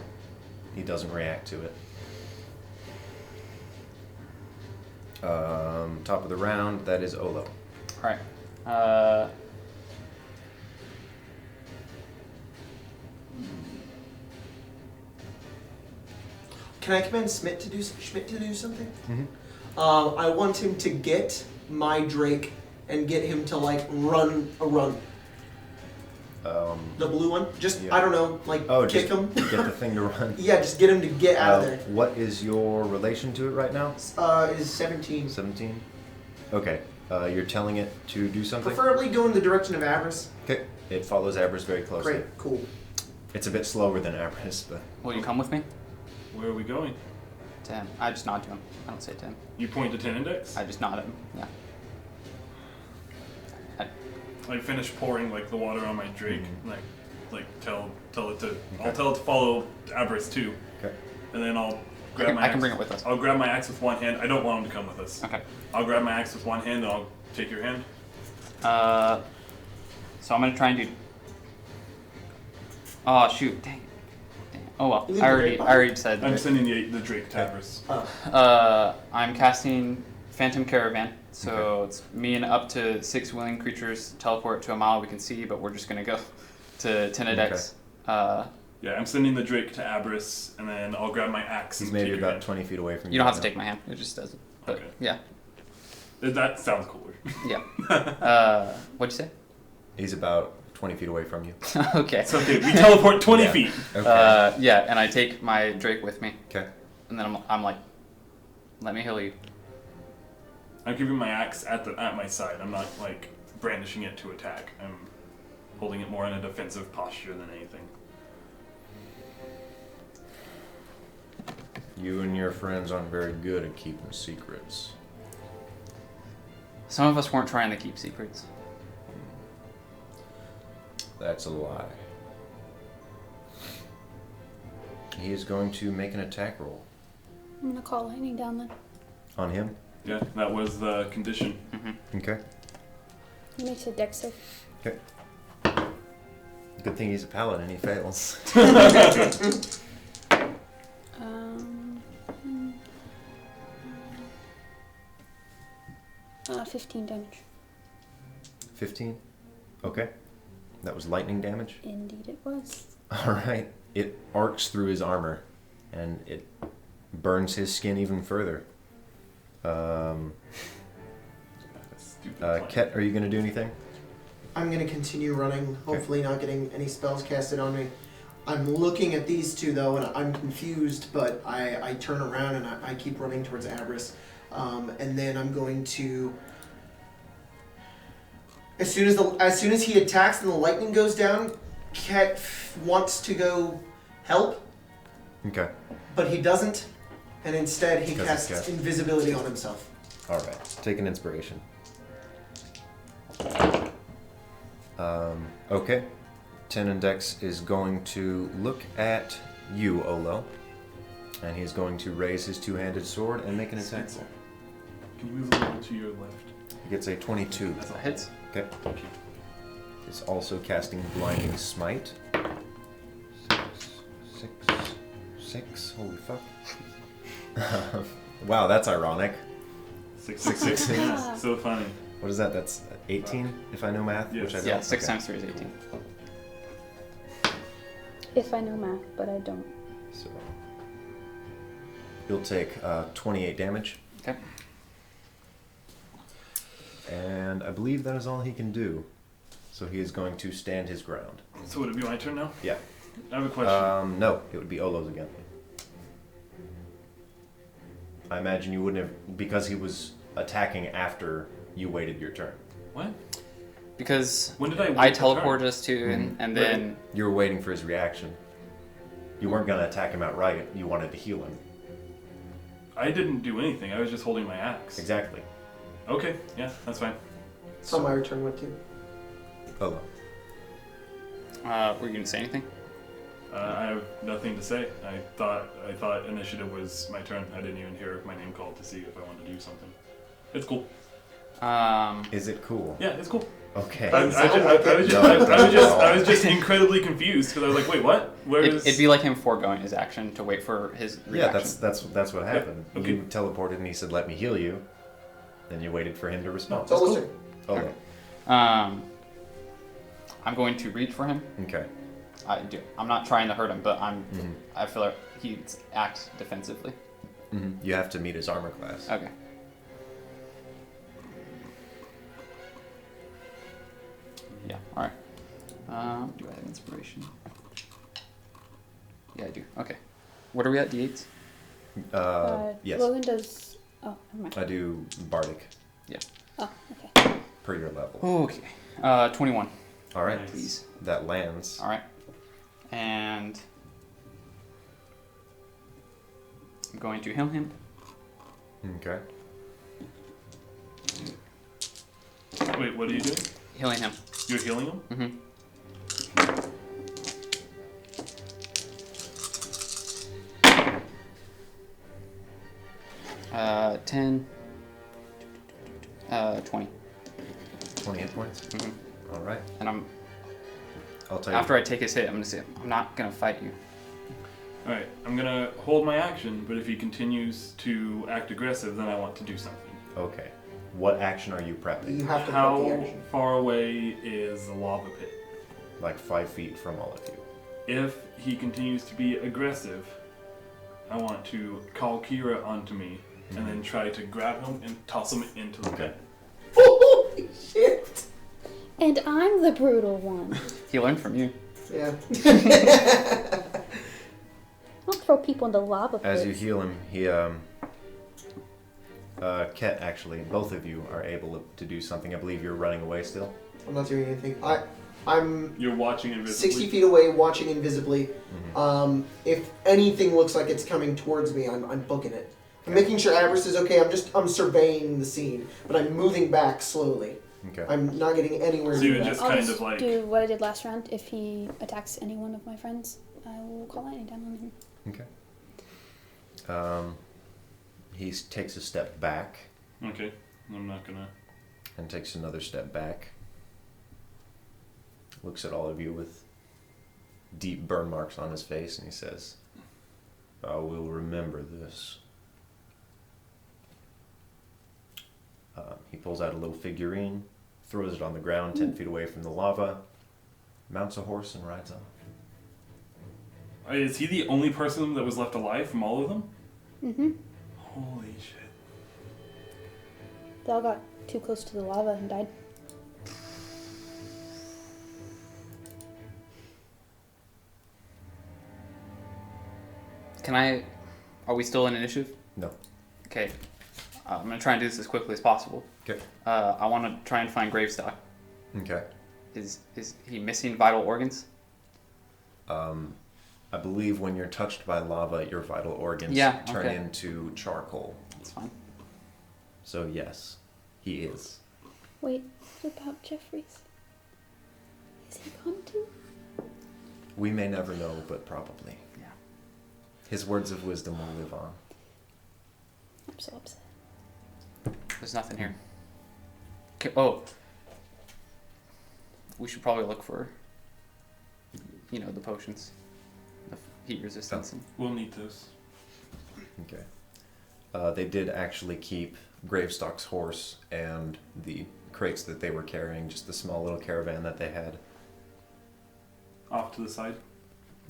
he doesn't react to it. Top of the round, that is Olo. Alright. Can I command Schmidt to do something? Mm-hmm. I want him to get my Drake and get him to like run a run. The blue one? Just, Yeah. I don't know, like kick him? Get the thing to run. Yeah, just get him to get out of there. What is your relation to it right now? It is 17. 17? Okay. You're telling it to do something? Preferably go in the direction of Avarice. Okay. It follows Abras very closely. Great, cool. It's a bit slower than Abras, but... Will you come with me? Where are we going? To him. I just nod to him. I don't say to him. You point to 10 index? I just nod at him. Yeah. I finish pouring like the water on my drake. Mhm. Like tell it to. Okay. I'll tell it to follow Abras too. Okay. And then I'll grab my. I can axe. bring it with us. I'll grab my axe with one hand. I don't want him to come with us. Okay. I'll grab my axe with one hand, and I'll take your hand. So I'm gonna try and do. Oh shoot! Dang. Oh well. You leave I the already Drake I already said. I'm that. sending the drake to Abras. I'm casting Phantom Caravan. So it's me and up to 6 willing creatures teleport to a mile we can see, but we're just gonna go to 10 index. Yeah, I'm sending the drake to Abras, and then I'll grab my axe. He's and maybe take your about hand. 20 feet away from you. You don't have to right take my hand. It just does it. But Okay. yeah, That sounds cooler. yeah. What'd you say? He's about 20 feet away from you. Okay. It's okay. We teleport 20 Yeah. feet. Okay. Yeah, and I take my Drake with me, Okay. and then I'm like, let me heal you. I'm keeping my axe at my side. I'm not like brandishing it to attack. I'm holding it more in a defensive posture than anything. You and your friends aren't very good at keeping secrets. Some of us weren't trying to keep secrets. That's a lie. He is going to make an attack roll. I'm gonna call lightning down then. On him? Yeah, that was the condition. Okay. He makes a dex save. Okay. Good thing he's a paladin, he fails. 15 damage. 15? Okay. That was lightning damage? Indeed it was. Alright. It arcs through his armor, and it burns his skin even further. Stupid plan. Ket, are you going to do anything? I'm going to continue running, hopefully not getting any spells casted on me. I'm looking at these two though, and I'm confused, but I turn around and I keep running towards Abras. And then I'm going to... As soon as he attacks and the lightning goes down, Ket wants to go help, Okay. but he doesn't, and instead he Because casts it's Ket. invisibility on himself. Alright. Take an inspiration. Okay. 10 Index is going to look at you, Olo. And he's going to raise his two-handed sword and make an attack roll. Can you move a little to your left? He gets a 22. That hits. Okay. It's also casting Blinding Smite. Six. Holy fuck. Wow, that's ironic. 666. Yeah, so funny. What is that? That's 18, if I know math? Yes. Which I don't. Yeah, 6 Okay. times 3 is 18. If I know math, but I don't. So you'll take 28 damage. Okay. And I believe that is all he can do. So he is going to stand his ground. So would it be my turn now? Yeah. I have a question. No, it would be Olo's again. I imagine you wouldn't have, because he was attacking after you waited your turn. What? Because When did I? I wait the turn? teleported us to, and then You were waiting for his reaction. You weren't gonna attack him outright. You wanted to heal him. I didn't do anything. I was just holding my axe. Exactly. Okay. Yeah, that's fine. It's on my return with you. Hello. were you gonna say anything? I have nothing to say. I thought initiative was my turn. I didn't even hear my name called to see if I wanted to do something. It's cool. Is it cool? Yeah, it's cool. Okay. I was just incredibly confused because I was like, wait, what? Where is? It'd be like him foregoing his action to wait for his Yeah, reaction. that's what happened. Yeah, okay. You teleported and he said, "Let me heal you." Then you waited for him to respond. It's almost Okay. I'm going to reach for him. Okay. I'm not trying to hurt him, but Mhm. I feel like he'd act defensively. Mm-hmm. You have to meet his armor class. Okay. Yeah. All right. Do I have inspiration? Yeah, I do. Okay. What are we at? D8s? Yes. Logan does. Oh, never mind. I do bardic Oh, okay. per your level. Okay. 21. All right. Nice. Please. That lands. All right. And I'm going to heal him. Okay. Wait, what are you doing? Healing him. You're healing him? Mm-hmm. 10, 20. 20 hit points. Mm-hmm. All right. And I'll tell you. after I take his hit, I'm gonna say, I'm not gonna fight you. All right, I'm gonna hold my action, but if he continues to act aggressive, then I want to do something. Okay. What action are you You prepping? have to put the How action. far away is the lava pit? Like 5 feet from all of you. If he continues to be aggressive, I want to call Kira onto me and then try to grab him and toss him into the pit. Holy shit! And I'm the brutal one. He learned from you. Yeah. Don't throw people into lava pits. As you heal him, he Ket, actually, both of you are able to do something. I believe you're running away still. I'm not doing anything. I'm You're watching invisibly. 60 feet away, watching invisibly. Mm-hmm. If anything looks like it's coming towards me, I'm booking it. I'm making sure Avarice is okay. I'm surveying the scene, but I'm moving back slowly. Okay. I'm not getting anywhere So near you would that. just I'll kind just of like. do what I did last round. If he attacks any one of my friends, I will call lightning down on him. Okay. He takes a step back Okay, I'm not gonna. and takes another step back. Looks at all of you with deep burn marks on his face and he says, "I will remember this." He pulls out a little figurine, throws it on the ground 10 feet away from the lava, mounts a horse and rides off. Is he the only person that was left alive from all of them? Mm-hmm. Holy shit. They all got too close to the lava and died. Are we still in initiative? No. Okay. I'm gonna try and do this as quickly as possible. Okay. I want to try and find Gravestock. Okay. Is he missing vital organs? I believe when you're touched by lava, your vital organs turn okay. into charcoal. That's fine. So yes, he is. Wait, what about Jeffries? Is he gone too? We may never know, but probably. Yeah. His words of wisdom will live on. I'm so upset. There's nothing here. Okay. Oh. We should probably look for, the potions. The heat resistance. And We'll need this. Okay. They did actually keep Gravestock's horse and the crates that they were carrying, just the small little caravan that they had. Off to the side.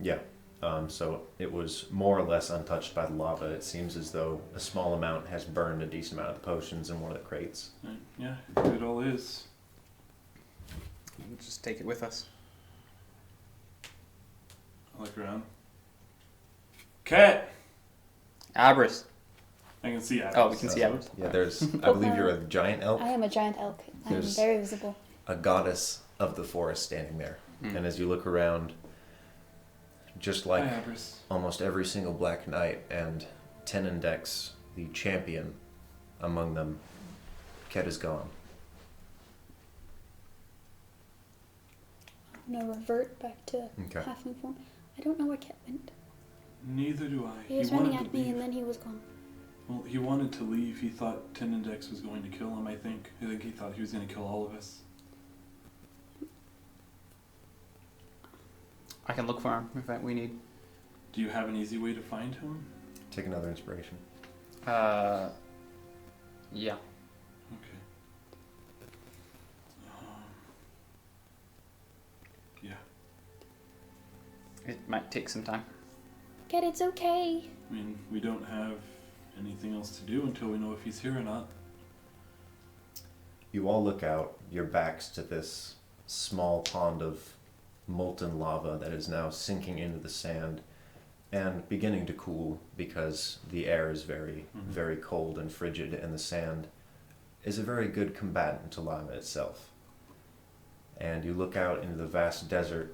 Yeah. So it was more or less untouched by the lava. It seems as though a small amount has burned a decent amount of the potions in one of the crates. Right. Yeah, it all is. we'll just take it with us. I look around. Cat! Abris. I can see Abris. Oh, we can see Abris. Yeah, there's. I believe you're a giant elk. I am a giant elk. I am There's- very visible. A goddess of the forest standing there. And as you look around, just like Hi, Abris. almost every single Black Knight and 10 Index, the champion among them, Ket is gone. I'm gonna revert back to Okay. halfling form. I don't know where Ket went. Neither do I. He was wanted running to at me leave. and then he was gone. Well, he wanted to leave. He thought 10 Index was going to kill him, I think. I think he thought he was going to kill all of us. I can look for him if we need. Do you have an easy way to find him? Take another inspiration. Yeah. Okay. Yeah. It might take some time. Ket, it's okay. I mean, we don't have anything else to do until we know if he's here or not. You all look out, your backs to this small pond of molten lava that is now sinking into the sand and beginning to cool because the air is very, very cold and frigid, and the sand is a very good combatant to lava itself. And you look out into the vast desert,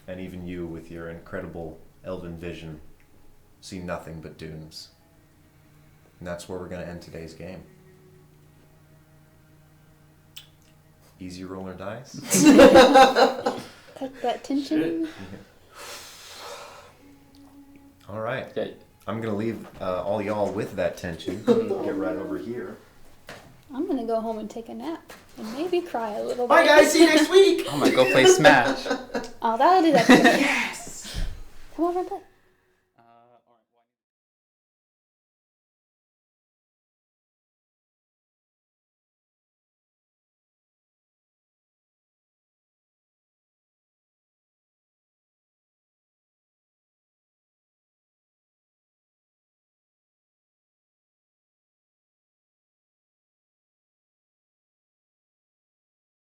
and even you, with your incredible elven vision, see nothing but dunes. And that's where we're going to end today's game. Easy roller dice. Cut that tension. All right. Okay. I'm going to leave all y'all with that tension. Get right over here. I'm gonna go home and take a nap and maybe cry a little bit. Bye, guys. See you next week. I'm gonna go play Smash. Oh, that'll do that. Yes. Come over and play.